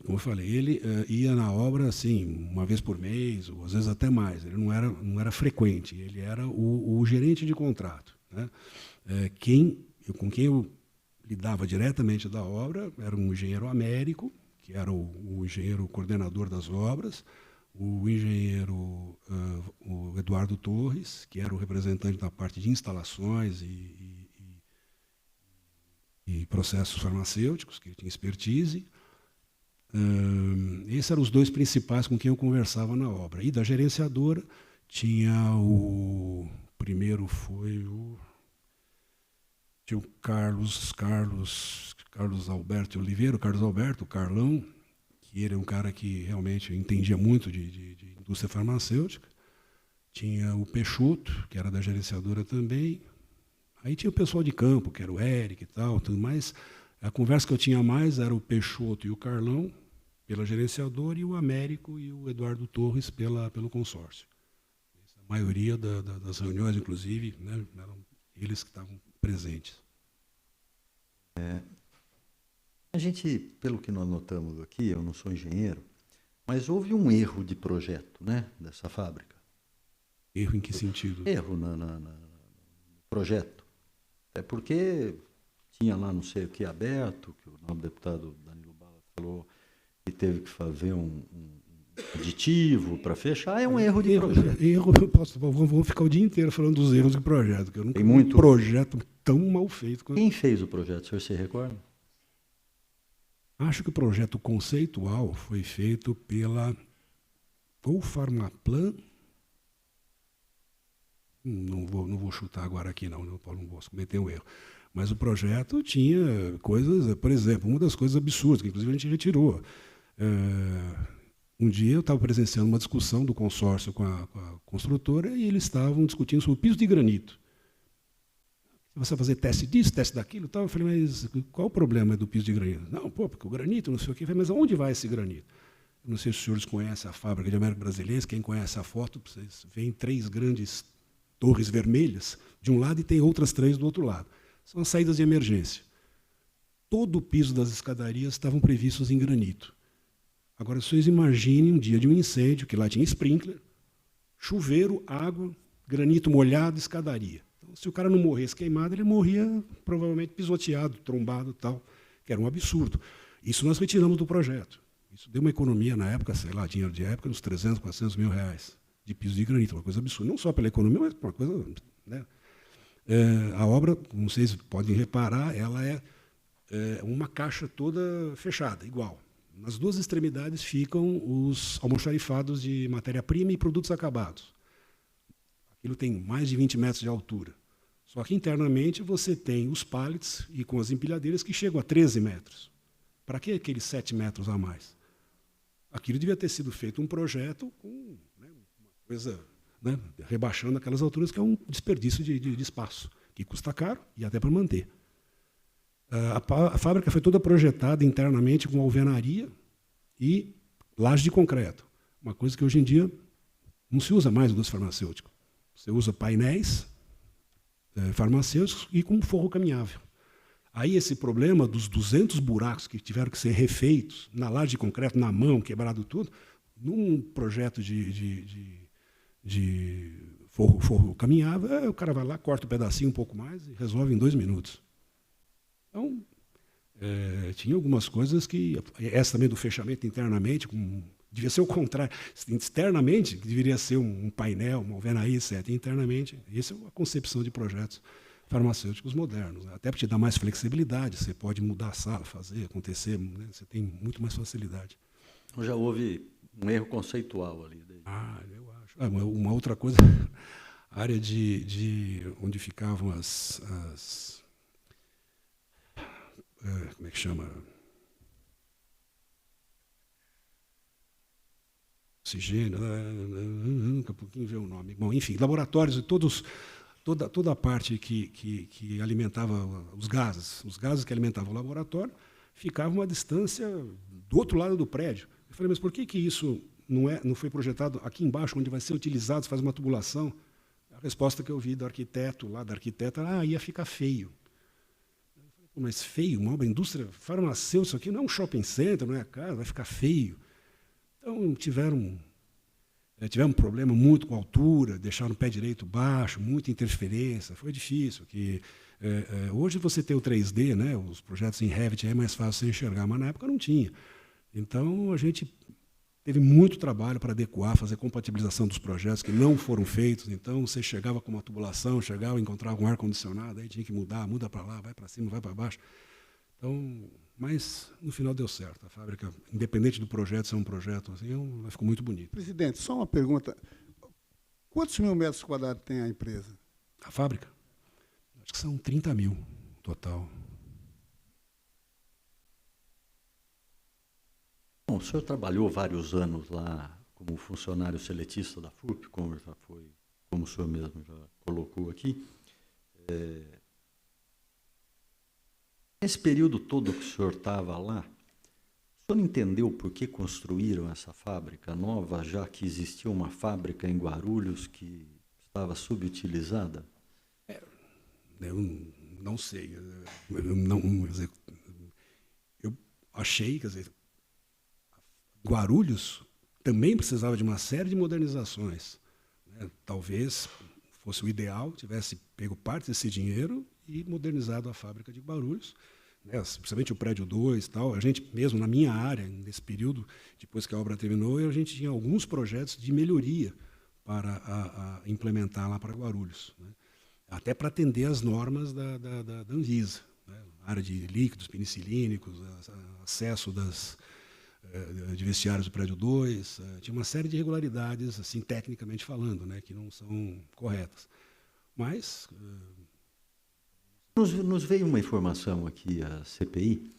como eu falei, ele ia na obra assim, uma vez por mês, ou às vezes até mais. Ele não era frequente, ele era o gerente de contrato. Né? Com quem eu lidava diretamente da obra era um engenheiro Américo, que era o engenheiro coordenador das obras, o engenheiro o Eduardo Torres, que era o representante da parte de instalações e processos farmacêuticos, que tinha expertise. Esses eram os 2 principais com quem eu conversava na obra. E da gerenciadora tinha primeiro foi tinha o Carlos Alberto Oliveira, o Carlão, que ele é um cara que realmente entendia muito de indústria farmacêutica. Tinha o Peixoto, que era da gerenciadora também. Aí tinha o pessoal de campo, que era o Eric e tal, tudo mais. A conversa que eu tinha mais era o Peixoto e o Carlão, pela gerenciadora, e o Américo e o Eduardo Torres pelo consórcio. A maioria das reuniões, inclusive, né, eram eles que estavam presentes. A gente, pelo que nós notamos aqui, eu não sou engenheiro, mas houve um erro de projeto, né, dessa fábrica. Erro em que sentido? Erro no projeto. É porque tinha lá não sei o que aberto, que o nobre deputado Danilo Bala falou que teve que fazer um aditivo para fechar, é um erro de projeto. Vamos ficar o dia inteiro falando dos erros de projeto, que eu nunca vi um projeto tão mal feito. Quem fez o projeto, o senhor se recorda? Acho que o projeto conceitual foi feito pela Farmaplan. Não vou chutar agora aqui, não vou cometer um erro. Mas o projeto tinha coisas, por exemplo, uma das coisas absurdas, que inclusive a gente retirou. Um dia eu estava presenciando uma discussão do consórcio com a construtora e eles estavam discutindo sobre o piso de granito. Você vai fazer teste disso, teste daquilo, tal. Eu falei, mas qual o problema do piso de granito? Não, porque o granito, não sei o quê. Eu falei, mas aonde vai esse granito? Eu não sei se os senhores conhecem a fábrica de América Brasiliense, quem conhece a foto, vocês veem 3 grandes torres vermelhas de um lado e tem outras 3 do outro lado. São as saídas de emergência. Todo o piso das escadarias estavam previstos em granito. Agora, vocês imaginem um dia de um incêndio, que lá tinha sprinkler, chuveiro, água, granito molhado, escadaria. Então, se o cara não morresse queimado, ele morria provavelmente pisoteado, trombado, tal, que era um absurdo. Isso nós retiramos do projeto. Isso deu uma economia na época, sei lá, dinheiro de época, uns 300, 400 mil reais de piso de granito, uma coisa absurda. Não só pela economia, mas uma coisa... Né? A obra, como vocês podem reparar, ela é uma caixa toda fechada, igual. Nas duas extremidades ficam os almoxarifados de matéria-prima e produtos acabados. Aquilo tem mais de 20 metros de altura. Só que internamente você tem os pallets e com as empilhadeiras que chegam a 13 metros. Para que aqueles 7 metros a mais? Aquilo devia ter sido feito um projeto com, né, uma coisa, né, rebaixando aquelas alturas, que é um desperdício de espaço, que custa caro e até para manter. A fábrica foi toda projetada internamente com alvenaria e laje de concreto, uma coisa que hoje em dia não se usa mais no indústria farmacêutica. Você usa painéis farmacêuticos e com forro caminhável. Aí esse problema dos 200 buracos que tiveram que ser refeitos na laje de concreto, na mão, quebrado tudo, num projeto de forro caminhável, o cara vai lá, corta um pedacinho um pouco mais e resolve em 2 minutos. Então, tinha algumas coisas que... Essa também do fechamento internamente, devia ser o contrário. Externamente, deveria ser um painel, uma alvenaria, etc. Internamente, essa é a concepção de projetos farmacêuticos modernos. Até para te dar mais flexibilidade, você pode mudar a sala, fazer, acontecer, né? Você tem muito mais facilidade. Já houve um erro conceitual ali. Eu acho. Uma outra coisa, a área onde ficavam como é que chama? Oxigênio, daqui a pouquinho vê o nome. Bom, enfim, laboratórios e toda a parte que alimentava os gases que alimentavam o laboratório, ficava uma distância do outro lado do prédio. Eu falei, mas por que isso não foi projetado aqui embaixo, onde vai ser utilizado, se faz uma tubulação? A resposta que eu vi do arquiteto, lá da arquiteta, ia ficar feio. Eu falei, mas feio? Uma indústria farmacêutica, isso aqui não é um shopping center, não é a casa, vai ficar feio. Então, tivemos um problema muito com a altura, deixaram o pé direito baixo, muita interferência, foi difícil. Hoje você tem o 3D, né, os projetos em Revit é mais fácil de enxergar, mas na época não tinha. Então, a gente teve muito trabalho para adequar, fazer compatibilização dos projetos que não foram feitos. Então, você chegava com uma tubulação, encontrava um ar-condicionado, aí tinha que muda para lá, vai para cima, vai para baixo. Então... Mas, no final, deu certo. A fábrica, independente do projeto, ser um projeto assim, ela ficou muito bonita. Presidente, só uma pergunta. Quantos mil metros quadrados tem a empresa? A fábrica? Acho que são 30 mil total. Bom, o senhor trabalhou vários anos lá como funcionário seletista da FURP, como o senhor mesmo já colocou aqui. Nesse período todo que o senhor estava lá, o senhor entendeu por que construíram essa fábrica nova, já que existia uma fábrica em Guarulhos que estava subutilizada? Eu não sei. Eu achei, Guarulhos também precisava de uma série de modernizações. Né? Talvez fosse o ideal, tivesse pego parte desse dinheiro e modernizado a fábrica de Guarulhos, né, principalmente o prédio 2 tal. A gente mesmo, na minha área, nesse período, depois que a obra terminou, a gente tinha alguns projetos de melhoria para implementar lá para Guarulhos, né, até para atender as normas da Anvisa, né, área de líquidos penicilínicos, acesso de vestiários do prédio 2, tinha uma série de irregularidades, assim, tecnicamente falando, né, que não são corretas. Mas... Nos veio uma informação aqui, a CPI,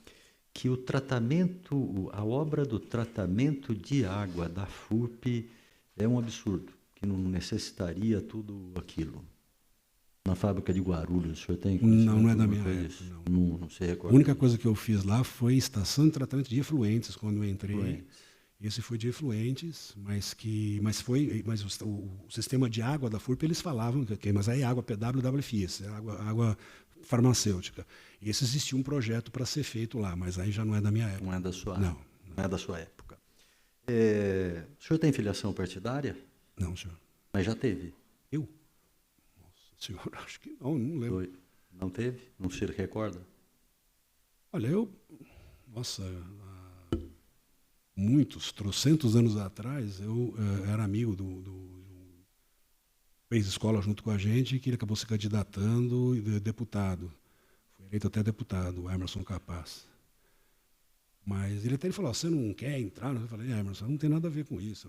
que a obra do tratamento de água da FURP é um absurdo, que não necessitaria tudo aquilo. Na fábrica de Guarulhos, o senhor tem conhecimento? Não é da minha época, não se recorda. A única coisa que eu fiz lá foi estação de tratamento de efluentes, quando eu entrei. Esse foi de efluentes, mas o sistema de água da FURP, eles falavam, mas aí é água PWWFIS, é água farmacêutica. Esse existia um projeto para ser feito lá, mas aí já não é da minha época. Não é da sua Não é da sua época. O senhor tem filiação partidária? Não, senhor. Mas já teve? Eu? Nossa senhora, acho que não lembro. Não teve? Não se recorda? Olha, trocentos anos atrás, eu era amigo fez escola junto com a gente, que ele acabou se candidatando deputado. Foi eleito até deputado, o Emerson Capaz. Mas ele até falou, você não quer entrar? Eu falei, mas não tem nada a ver com isso.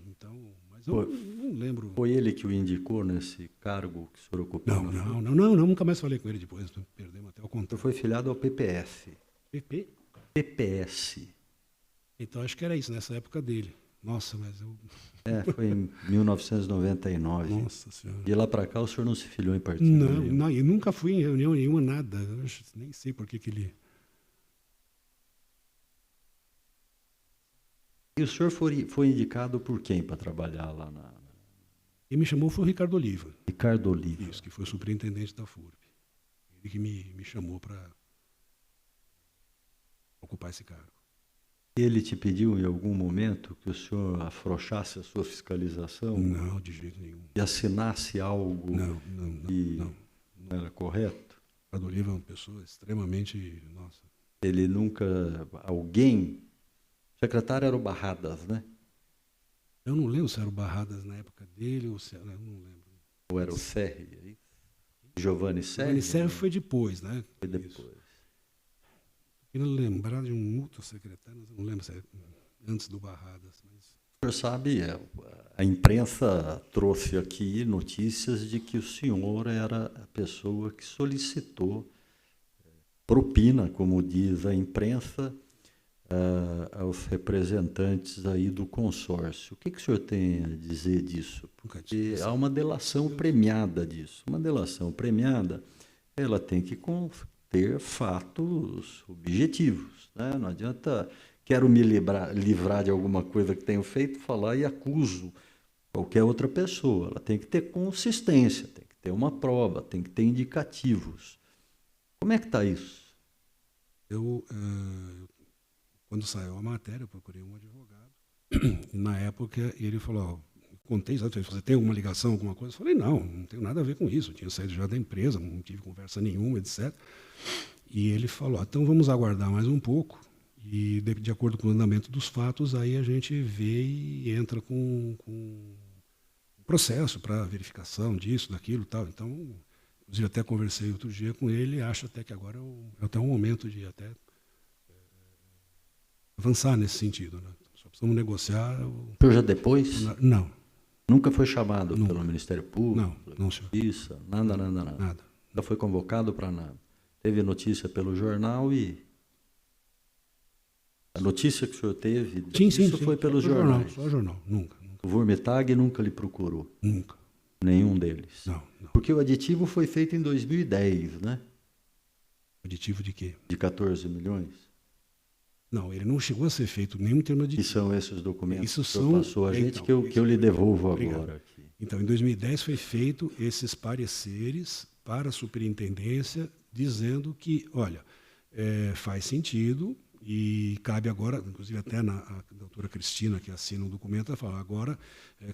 Então, mas eu não lembro. Foi ele que o indicou nesse cargo que o senhor ocupou? Não, nunca mais falei com ele depois. Perdemos até o contato. Foi filiado ao PPS. PP? PPS. Então, acho que era isso, nessa época dele. Nossa, mas eu... Foi em 1999. Nossa Senhora. De lá para cá, o senhor não se filiou em partido nenhum? Não, eu nunca fui em reunião nenhuma, nada. Eu nem sei por que ele... E o senhor foi indicado por quem para trabalhar lá na... Quem me chamou foi o Ricardo Oliva. Ricardo Oliva. Isso, que foi o superintendente da FURB. Ele que me chamou para ocupar esse cargo. Ele te pediu em algum momento que o senhor afrouxasse a sua fiscalização? Não, de jeito nenhum. E assinasse algo que não era correto? Ricardo Oliva é uma pessoa extremamente... Nossa. Ele nunca... Alguém... O secretário era o Barradas, né? Eu não lembro se era o Barradas na época dele ou se era... Eu não lembro. Ou era o Serri? Aí? Giovanni Serri? Giovanni Serri foi depois, né? Foi depois. Eu não lembrar de um outro secretário, mas eu não lembro se é antes do Barradas. Mas... O senhor sabe, a imprensa trouxe aqui notícias de que o senhor era a pessoa que solicitou propina, como diz a imprensa, aos representantes aí do consórcio. O que o senhor tem a dizer disso? Porque há uma delação premiada disso. Uma delação premiada, ela tem que ter fatos objetivos, né? Não adianta, quero me livrar de alguma coisa que tenho feito, falar e acuso qualquer outra pessoa. Ela tem que ter consistência, tem que ter uma prova, tem que ter indicativos. Como é que está isso? Quando saiu a matéria, eu procurei um advogado. E na época ele falou, contei exatamente, você tem alguma ligação, alguma coisa? Eu falei, não tenho nada a ver com isso. Eu tinha saído já da empresa, não tive conversa nenhuma, etc. E ele falou, então vamos aguardar mais um pouco. E de acordo com o andamento dos fatos, aí a gente vê e entra com um processo para verificação disso, daquilo e tal. Então, inclusive até conversei outro dia com ele, acho até que agora é até um momento de até avançar nesse sentido, né? Só precisamos negociar. O senhor já depois? Não. Nunca foi chamado pelo Ministério Público? Não, senhor. Justiça? Nada. Nada. Nunca foi convocado para nada. Teve notícia pelo jornal e... A notícia que o senhor teve sim, foi pelos jornais? Só jornal, nunca. O Vormitag nunca lhe procurou? Nunca. Nenhum deles? Não. Porque o aditivo foi feito em 2010, né? Aditivo de quê? De 14 milhões? Não, ele não chegou a ser feito nenhum termo aditivo. E são esses documentos Isso que o senhor passou a gente, então, que eu lhe devolvo obrigado. Agora. Aqui. Então, em 2010 foi feito esses pareceres para a superintendência, dizendo que, olha, faz sentido e cabe agora, inclusive até a doutora Cristina, que assina o documento, ela fala, agora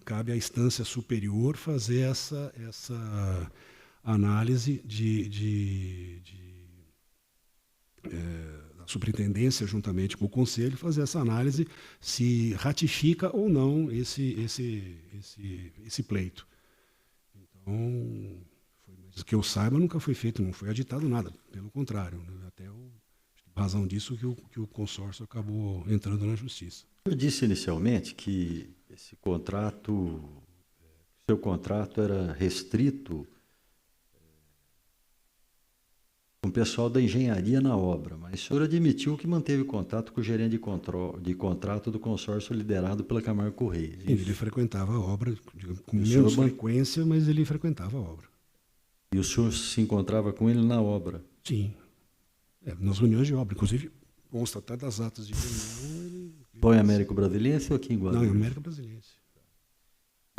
cabe à instância superior fazer essa análise da superintendência, juntamente com o conselho, fazer essa análise se ratifica ou não esse pleito. Então, mas que eu saiba, nunca foi feito, não foi aditado nada, pelo contrário, né? Até razão disso que o consórcio acabou entrando na justiça. Eu disse inicialmente que esse contrato, seu contrato era restrito com o pessoal da engenharia na obra, mas o senhor admitiu que manteve contato com o gerente de contrato do consórcio liderado pela Camargo Correia. Ele frequentava a obra com menos frequência, mas ele frequentava a obra. E o senhor se encontrava com ele na obra? Sim. Nas reuniões de obra, inclusive, consta até das atas de reunião. Põe Américo Brasiliense ou aqui em Guarulhos? Não, em América Brasiliense.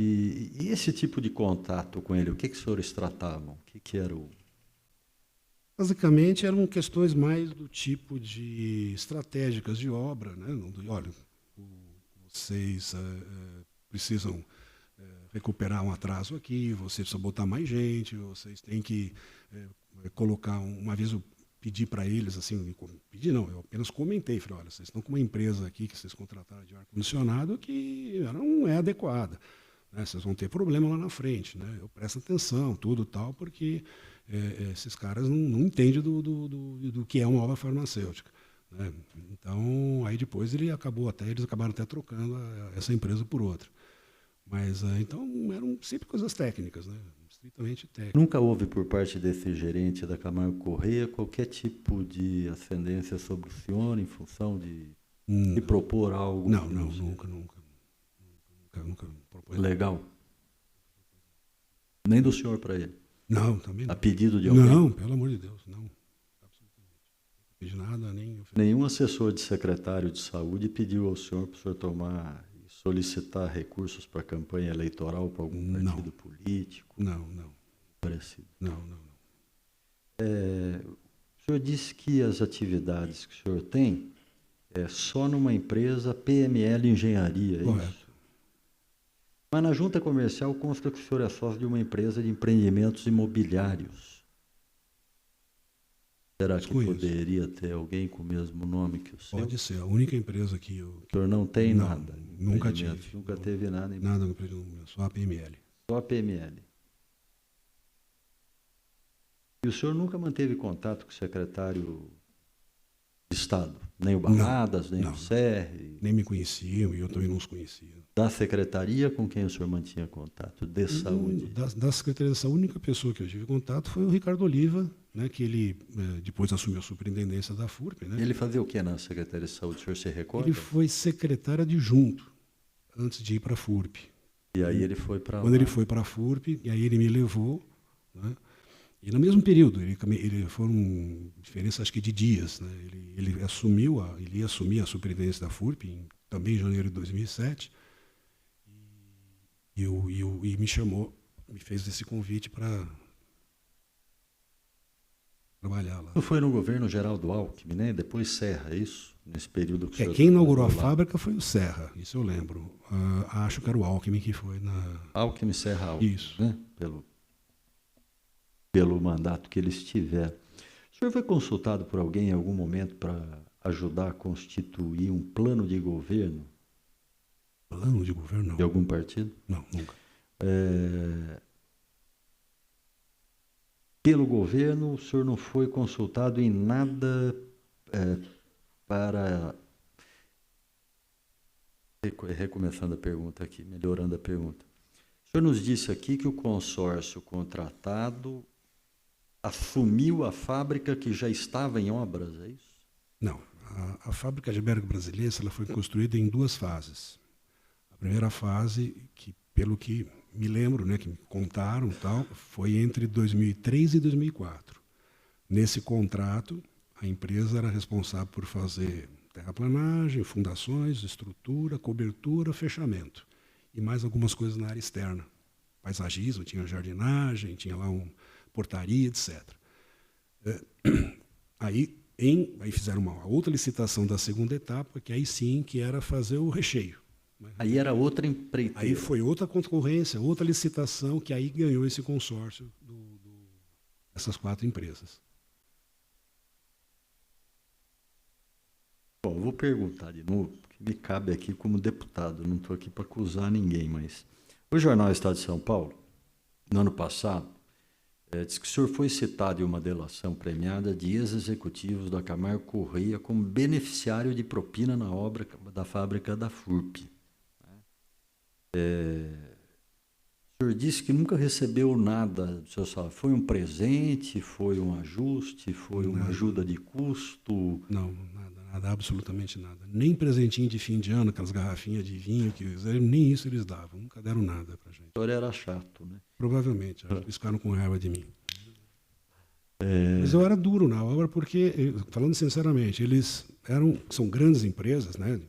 E esse tipo de contato com ele, o que os senhores tratavam? O que era o... Basicamente, eram questões mais do tipo de estratégicas de obra, né? Olha, vocês precisam recuperar um atraso aqui, vocês precisam botar mais gente, vocês têm que colocar... Uma vez eu pedi para eles, assim, pedi não, eu apenas comentei, falei, olha, vocês estão com uma empresa aqui que vocês contrataram de ar-condicionado que não é adequada, né? Vocês vão ter problema lá na frente, né? Eu presto atenção, tudo tal, porque esses caras não entendem do que é uma obra farmacêutica. né? Então, aí depois eles acabaram até trocando essa empresa por outra. Mas, então, eram sempre coisas técnicas, né? Estritamente técnicas. Nunca houve por parte desse gerente da Camargo Correia qualquer tipo de ascendência sobre o senhor em função de propor algo? Não, nunca propôs. Legal. Nem do senhor para ele? Não, também não. A pedido de alguém? Não, pelo amor de Deus, não. Absolutamente. Não pedi nada, nem... Nenhum assessor de secretário de saúde pediu ao senhor para o senhor tomar e solicitar recursos para a campanha eleitoral para algum partido político? Não. Parecido. Não. O senhor disse que as atividades que o senhor tem é só numa empresa PML Engenharia, é correto. isso? Mas na junta comercial consta que o senhor é sócio de uma empresa de empreendimentos imobiliários. Será que poderia ter alguém com o mesmo nome que o seu? Pode ser, a única empresa que eu... O senhor não tem nada? Nunca tive. Nunca teve nada? Nada no empreendimento, só a PML. Só a PML. E o senhor nunca manteve contato com o secretário de Estado? Nem o Barradas, nem o Serre? Nem me conheciam e eu também não os conhecia. Da secretaria com quem o senhor mantinha contato? De saúde? Da Secretaria de Saúde, a única pessoa que eu tive contato foi o Ricardo Oliva, né, que ele depois assumiu a superintendência da FURP. Né? Ele fazia o que na Secretaria de Saúde? O senhor se recorda? Ele foi secretário adjunto antes de ir para a FURP. E aí ele foi para Quando ele foi para a FURP, e aí ele me levou, né? E no mesmo período, ele foram diferenças acho que de dias, né? Ele ia assumir a superintendência da FURP também em janeiro de 2007, e me chamou, me fez esse convite para trabalhar lá. Não foi no governo Geraldo Alckmin, né? Depois Serra, é isso? Nesse período que o senhor quem inaugurou a fábrica foi o Serra, isso eu lembro. Acho que era o Alckmin que foi na... Alckmin, Serra Alckmin. Isso. Né? Pelo mandato que eles tiveram. O senhor foi consultado por alguém em algum momento para ajudar a constituir um plano de governo? Plano de governo, não. De algum partido? Não, nunca. Pelo governo, o senhor não foi consultado em nada para... Recomeçando a pergunta aqui, melhorando a pergunta. O senhor nos disse aqui que o consórcio contratado assumiu a fábrica que já estava em obras, é isso? Não. A fábrica de América Brasileira ela foi construída em 2 fases. A primeira fase, que pelo que me lembro, né, que me contaram, tal, foi entre 2003 e 2004. Nesse contrato, a empresa era responsável por fazer terraplanagem, fundações, estrutura, cobertura, fechamento. E mais algumas coisas na área externa. Paisagismo, tinha jardinagem, tinha lá portaria, etc. Aí fizeram uma outra licitação da segunda etapa, que aí sim que era fazer o recheio. Aí era outra empreiteira. Aí foi outra concorrência, outra licitação, que aí ganhou esse consórcio dessas 4 empresas. Bom, eu vou perguntar de novo, porque me cabe aqui como deputado, não estou aqui para acusar ninguém, mas o jornal Estado de São Paulo, no ano passado, diz que o senhor foi citado em uma delação premiada de ex-executivos da Camargo Correia como beneficiário de propina na obra da fábrica da FURP. O senhor disse que nunca recebeu nada do seu salário. Foi um presente, foi um ajuste, foi uma ajuda de custo? Não, nada, absolutamente nada. Nem presentinho de fim de ano, aquelas garrafinhas de vinho, nem isso eles davam, nunca deram nada para a gente. O senhor era chato, né? Provavelmente, eles ficaram com raiva de mim. Mas eu era duro na obra porque, falando sinceramente, são grandes empresas, né?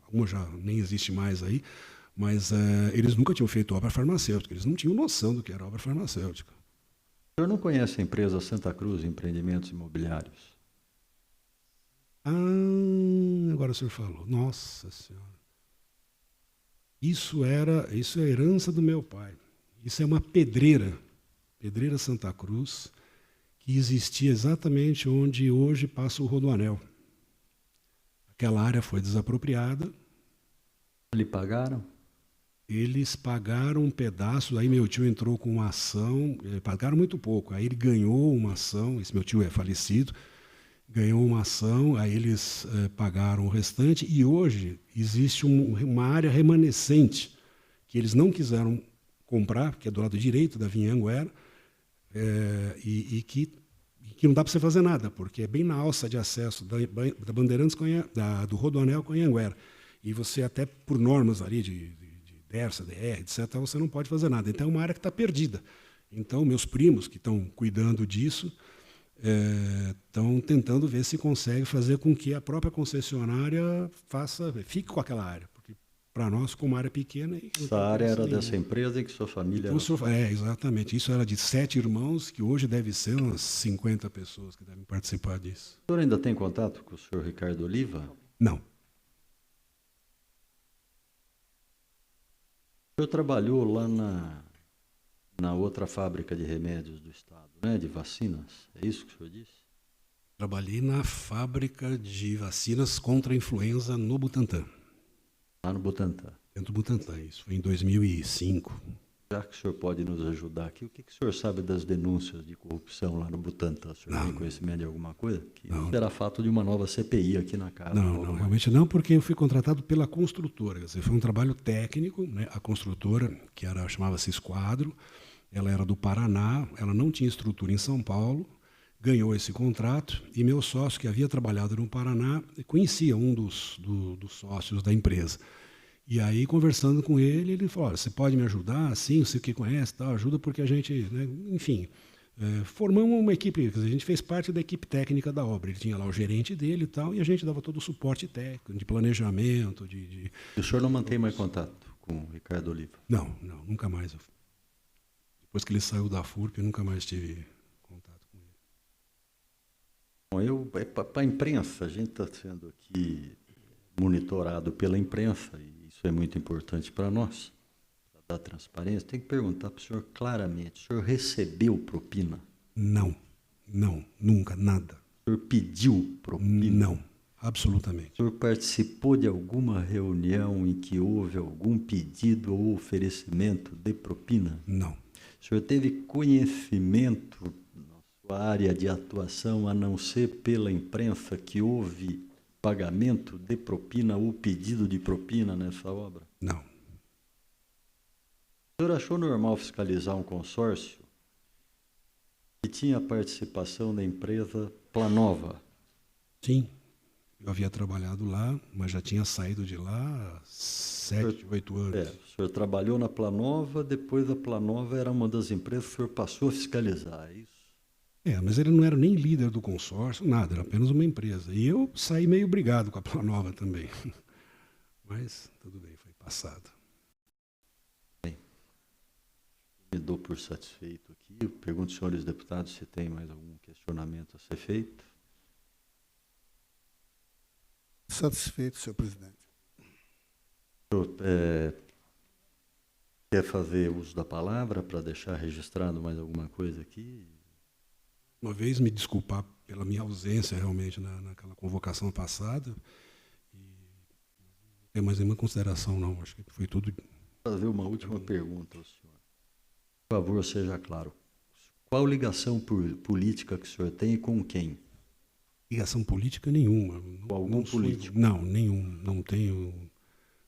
Alguma já nem existe mais aí, mas eles nunca tinham feito obra farmacêutica, eles não tinham noção do que era obra farmacêutica. O senhor não conhece a empresa Santa Cruz Empreendimentos Imobiliários? Agora o senhor falou. Nossa Senhora. Isso é herança do meu pai. Isso é uma pedreira Santa Cruz, que existia exatamente onde hoje passa o Rodoanel. Aquela área foi desapropriada. Lhe pagaram? Eles pagaram um pedaço, aí meu tio entrou com uma ação, pagaram muito pouco, aí ele ganhou uma ação, esse meu tio é falecido, ganhou uma ação, aí eles pagaram o restante, e hoje existe uma área remanescente que eles não quiseram comprar, que é do lado direito da Vinha Anguera, e que não dá para você fazer nada, porque é bem na alça de acesso da Bandeirantes do Rodoanel com a Anhanguera. E você, até por normas ali de DERSA, DR, etc., você não pode fazer nada. Então, é uma área que está perdida. Então, meus primos, que estão cuidando disso, estão tentando ver se consegue fazer com que a própria concessionária fique com aquela área. Porque, para nós, como área pequena... Essa área era dessa empresa em que sua família... Exatamente. Isso era de 7 irmãos, que hoje deve ser umas 50 pessoas que devem participar disso. O senhor ainda tem contato com o senhor Ricardo Oliva? Não. O senhor trabalhou lá na outra fábrica de remédios do Estado, né, de vacinas? É isso que o senhor disse? Trabalhei na fábrica de vacinas contra a influenza no Butantã. Lá no Butantã. Dentro do Butantã, isso foi em 2005. Já que o senhor pode nos ajudar aqui, o que o senhor sabe das denúncias de corrupção lá no Butantã? O senhor tem conhecimento de alguma coisa? Que não será fato de uma nova CPI aqui na casa. Não, realmente não, porque eu fui contratado pela construtora. Quer dizer, foi um trabalho técnico, né? A construtora, que chamava-se Esquadro, ela era do Paraná, ela não tinha estrutura em São Paulo, ganhou esse contrato, e meu sócio, que havia trabalhado no Paraná, conhecia um dos sócios da empresa. E aí, conversando com ele, ele falou, você pode me ajudar? Sim, você que conhece, tal, ajuda, porque a gente, né, enfim, formamos uma equipe, quer dizer, a gente fez parte da equipe técnica da obra. Ele tinha lá o gerente dele e tal, e a gente dava todo o suporte técnico, de planejamento, E o senhor não mantém mais contato com o Ricardo Oliva? Não, nunca mais. Depois que ele saiu da FURP, eu nunca mais tive contato com ele. Bom, para a imprensa, a gente está sendo aqui monitorado pela imprensa, e isso é muito importante para nós, para dar transparência. Tem que perguntar para o senhor claramente, o senhor recebeu propina? Não, nunca, nada. O senhor pediu propina? Não, absolutamente. O senhor participou de alguma reunião em que houve algum pedido ou oferecimento de propina? Não. O senhor teve conhecimento na sua área de atuação, a não ser pela imprensa, que houve pagamento de propina ou pedido de propina nessa obra? Não. O senhor achou normal fiscalizar um consórcio que tinha participação da empresa Planova? Sim. Eu havia trabalhado lá, mas já tinha saído de lá há 7, 8 anos. O senhor trabalhou na Planova, depois a Planova era uma das empresas que o senhor passou a fiscalizar, é isso? Mas ele não era nem líder do consórcio, nada, era apenas uma empresa. E eu saí meio brigado com a Planova também. Mas tudo bem, foi passado. Bem, me dou por satisfeito aqui. Eu pergunto aos senhores deputados se tem mais algum questionamento a ser feito. Satisfeito, senhor presidente. O senhor quer fazer uso da palavra para deixar registrado mais alguma coisa aqui? Uma vez me desculpar pela minha ausência realmente naquela convocação passada. E não tem mais nenhuma consideração, não. Acho que foi tudo. Vou fazer uma última pergunta ao senhor. Por favor, seja claro. Qual ligação política que o senhor tem e com quem? Ligação política nenhuma. Com algum político? Não, nenhum. Não tenho.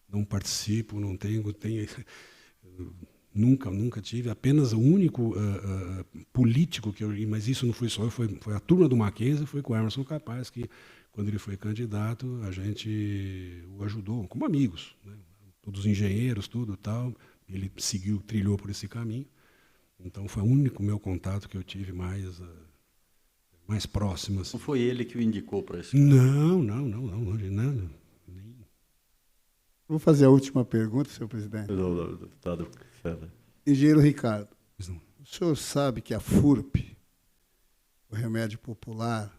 Não participo, não tenho. Nunca tive, apenas o único político que eu vi, mas isso não foi só eu, foi a turma do Mackenzie, foi com o Emerson Capaz, que quando ele foi candidato, a gente o ajudou, como amigos, né? Todos engenheiros, tudo tal, ele trilhou por esse caminho, então foi o único meu contato que eu tive mais próximo. Assim. Não foi ele que o indicou para esse caminho? Não, nada. Vou fazer a última pergunta, senhor presidente. Deputado César. Engenheiro Ricardo, o senhor sabe que a FURP, o remédio popular,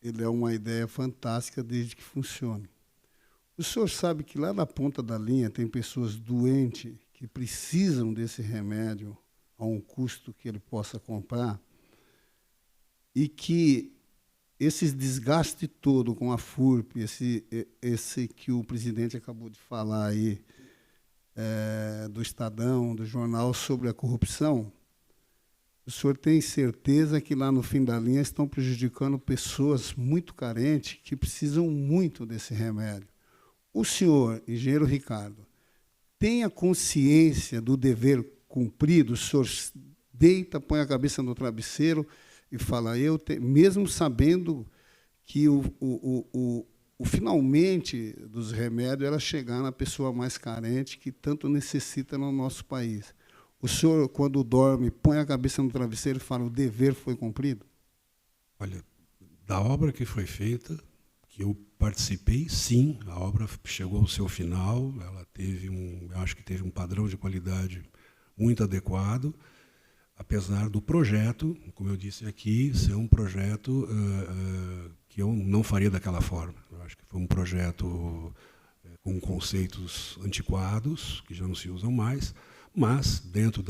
ele é uma ideia fantástica desde que funcione. O senhor sabe que lá na ponta da linha tem pessoas doentes que precisam desse remédio a um custo que ele possa comprar e que esse desgaste todo com a FURP, esse que o presidente acabou de falar aí, do Estadão, do jornal, sobre a corrupção, o senhor tem certeza que lá no fim da linha estão prejudicando pessoas muito carentes que precisam muito desse remédio. O senhor, engenheiro Ricardo, tem a consciência do dever cumprido? O senhor deita, põe a cabeça no travesseiro e fala, mesmo sabendo que o finalmente dos remédios era chegar na pessoa mais carente que tanto necessita no nosso país. O senhor, quando dorme, põe a cabeça no travesseiro e fala, o dever foi cumprido? Olha, da obra que foi feita, que eu participei, sim, a obra chegou ao seu final, ela teve eu acho que teve um padrão de qualidade muito adequado, apesar do projeto, como eu disse aqui, ser um projeto que eu não faria daquela forma. Eu acho que foi um projeto com conceitos antiquados, que já não se usam mais, mas, dentro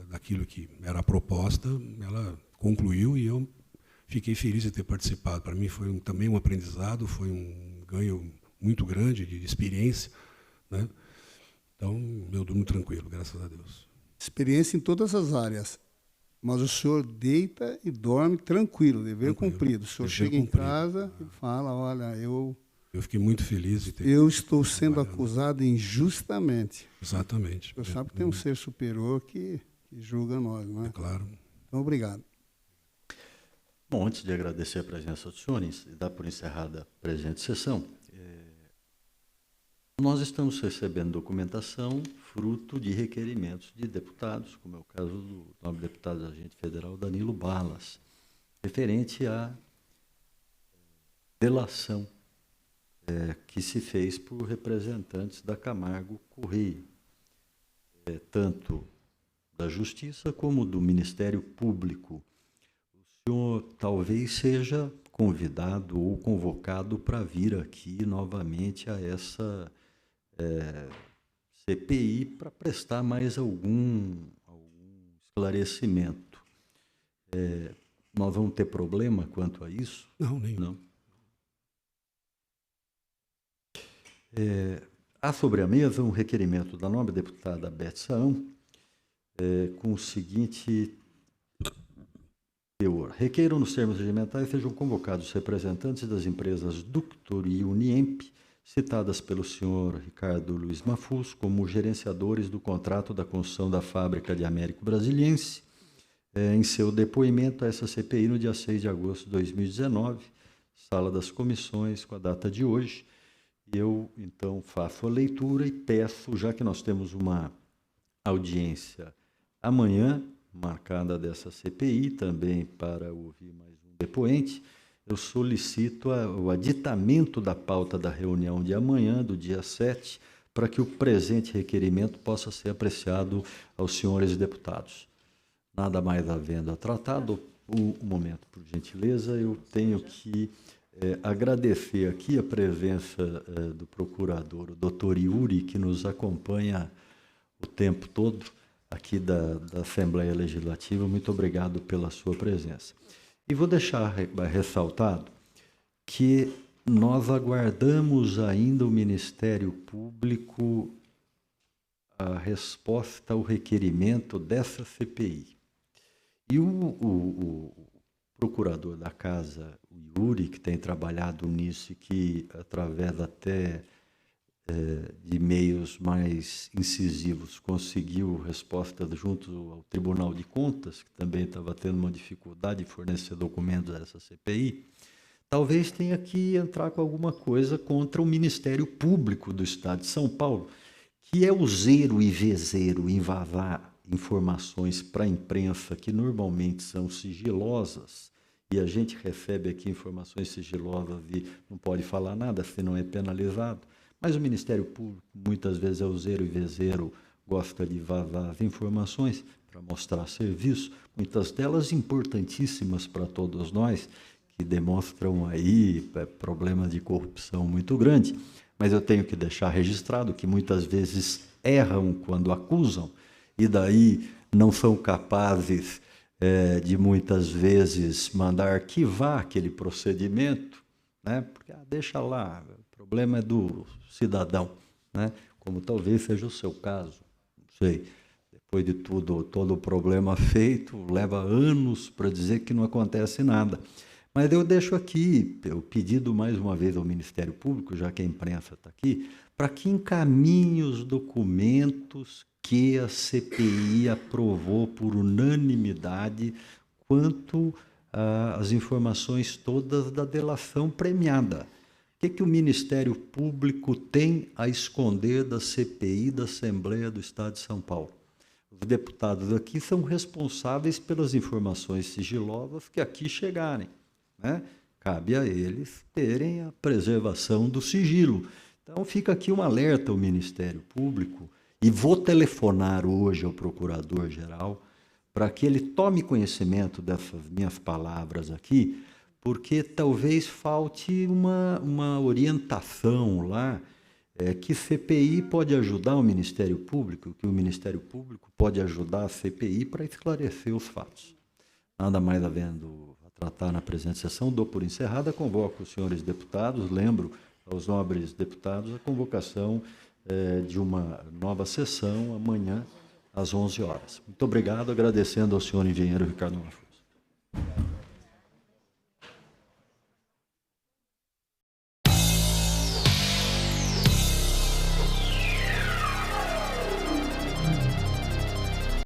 daquilo que era a proposta, ela concluiu e eu fiquei feliz de ter participado. Para mim foi também um aprendizado, foi um ganho muito grande de experiência, né? Então, eu durmo tranquilo, graças a Deus. Experiência em todas as áreas. Mas o senhor deita e dorme tranquilo, dever cumprido. O senhor chega em casa e fala, olha, eu fiquei muito feliz de ter... Eu estou sendo acusado injustamente. Exatamente. O senhor sabe que tem um ser superior que julga nós, não é? É claro. Então, obrigado. Bom, antes de agradecer a presença dos senhores e dar por encerrada a presente sessão, nós estamos recebendo documentação fruto de requerimentos de deputados, como é o caso do nobre deputado agente federal Danilo Balas, referente à delação que se fez por representantes da Camargo Correia, tanto da Justiça como do Ministério Público. O senhor talvez seja convidado ou convocado para vir aqui novamente a essa CPI para prestar mais algum esclarecimento. Nós vamos ter problema quanto a isso? Não, nenhum. Não. Há sobre a mesa um requerimento da nobre deputada Beth Saão, com o seguinte teor. Requeiro nos termos regimentais sejam convocados os representantes das empresas Ductor e Uniemp, citadas pelo senhor Ricardo Luiz Mafus como gerenciadores do contrato da construção da fábrica de Américo Brasiliense, em seu depoimento a essa CPI no dia 6 de agosto de 2019, sala das comissões, com a data de hoje. Eu, então, faço a leitura e peço, já que nós temos uma audiência amanhã, marcada dessa CPI, também para ouvir mais um depoente, eu solicito o aditamento da pauta da reunião de amanhã, do dia 7, para que o presente requerimento possa ser apreciado aos senhores deputados. Nada mais havendo a tratado, um momento, por gentileza, eu tenho que agradecer aqui a presença do procurador, o doutor Yuri, que nos acompanha o tempo todo aqui da Assembleia Legislativa. Muito obrigado pela sua presença. E vou deixar ressaltado que nós aguardamos ainda o Ministério Público a resposta ao requerimento dessa CPI. E o procurador da Casa, o Yuri, que tem trabalhado nisso e que, através até de meios mais incisivos, conseguiu resposta junto ao Tribunal de Contas, que também estava tendo uma dificuldade de fornecer documentos a essa CPI, talvez tenha que entrar com alguma coisa contra o Ministério Público do Estado de São Paulo, que é useiro e vezeiro em vazar informações para a imprensa que normalmente são sigilosas, e a gente recebe aqui informações sigilosas e não pode falar nada, se não é penalizado. Mas o Ministério Público, muitas vezes, é useiro e vezeiro, gosta de vazar as informações para mostrar serviço, muitas delas importantíssimas para todos nós, que demonstram aí problemas de corrupção muito grande. Mas eu tenho que deixar registrado que muitas vezes erram quando acusam, e daí não são capazes de, muitas vezes, mandar arquivar aquele procedimento, né? Porque deixa lá, o problema é do cidadão, né? Como talvez seja o seu caso, não sei. depois de tudo, todo o problema feito, leva anos para dizer que não acontece nada. Mas eu deixo aqui o pedido mais uma vez ao Ministério Público, já que a imprensa está aqui, para que encaminhe os documentos que a CPI aprovou por unanimidade quanto às informações todas da delação premiada. O que o Ministério Público tem a esconder da CPI da Assembleia do Estado de São Paulo? Os deputados aqui são responsáveis pelas informações sigilosas que aqui chegarem, né? Cabe a eles terem a preservação do sigilo. Então, fica aqui um alerta ao Ministério Público, e vou telefonar hoje ao Procurador-Geral para que ele tome conhecimento dessas minhas palavras aqui, porque talvez falte uma orientação lá, que CPI pode ajudar o Ministério Público, que o Ministério Público pode ajudar a CPI para esclarecer os fatos. Nada mais havendo a tratar na presente sessão, dou por encerrada, convoco os senhores deputados, lembro aos nobres deputados a convocação de uma nova sessão amanhã às 11 horas. Muito obrigado, agradecendo ao senhor engenheiro Ricardo Maluf.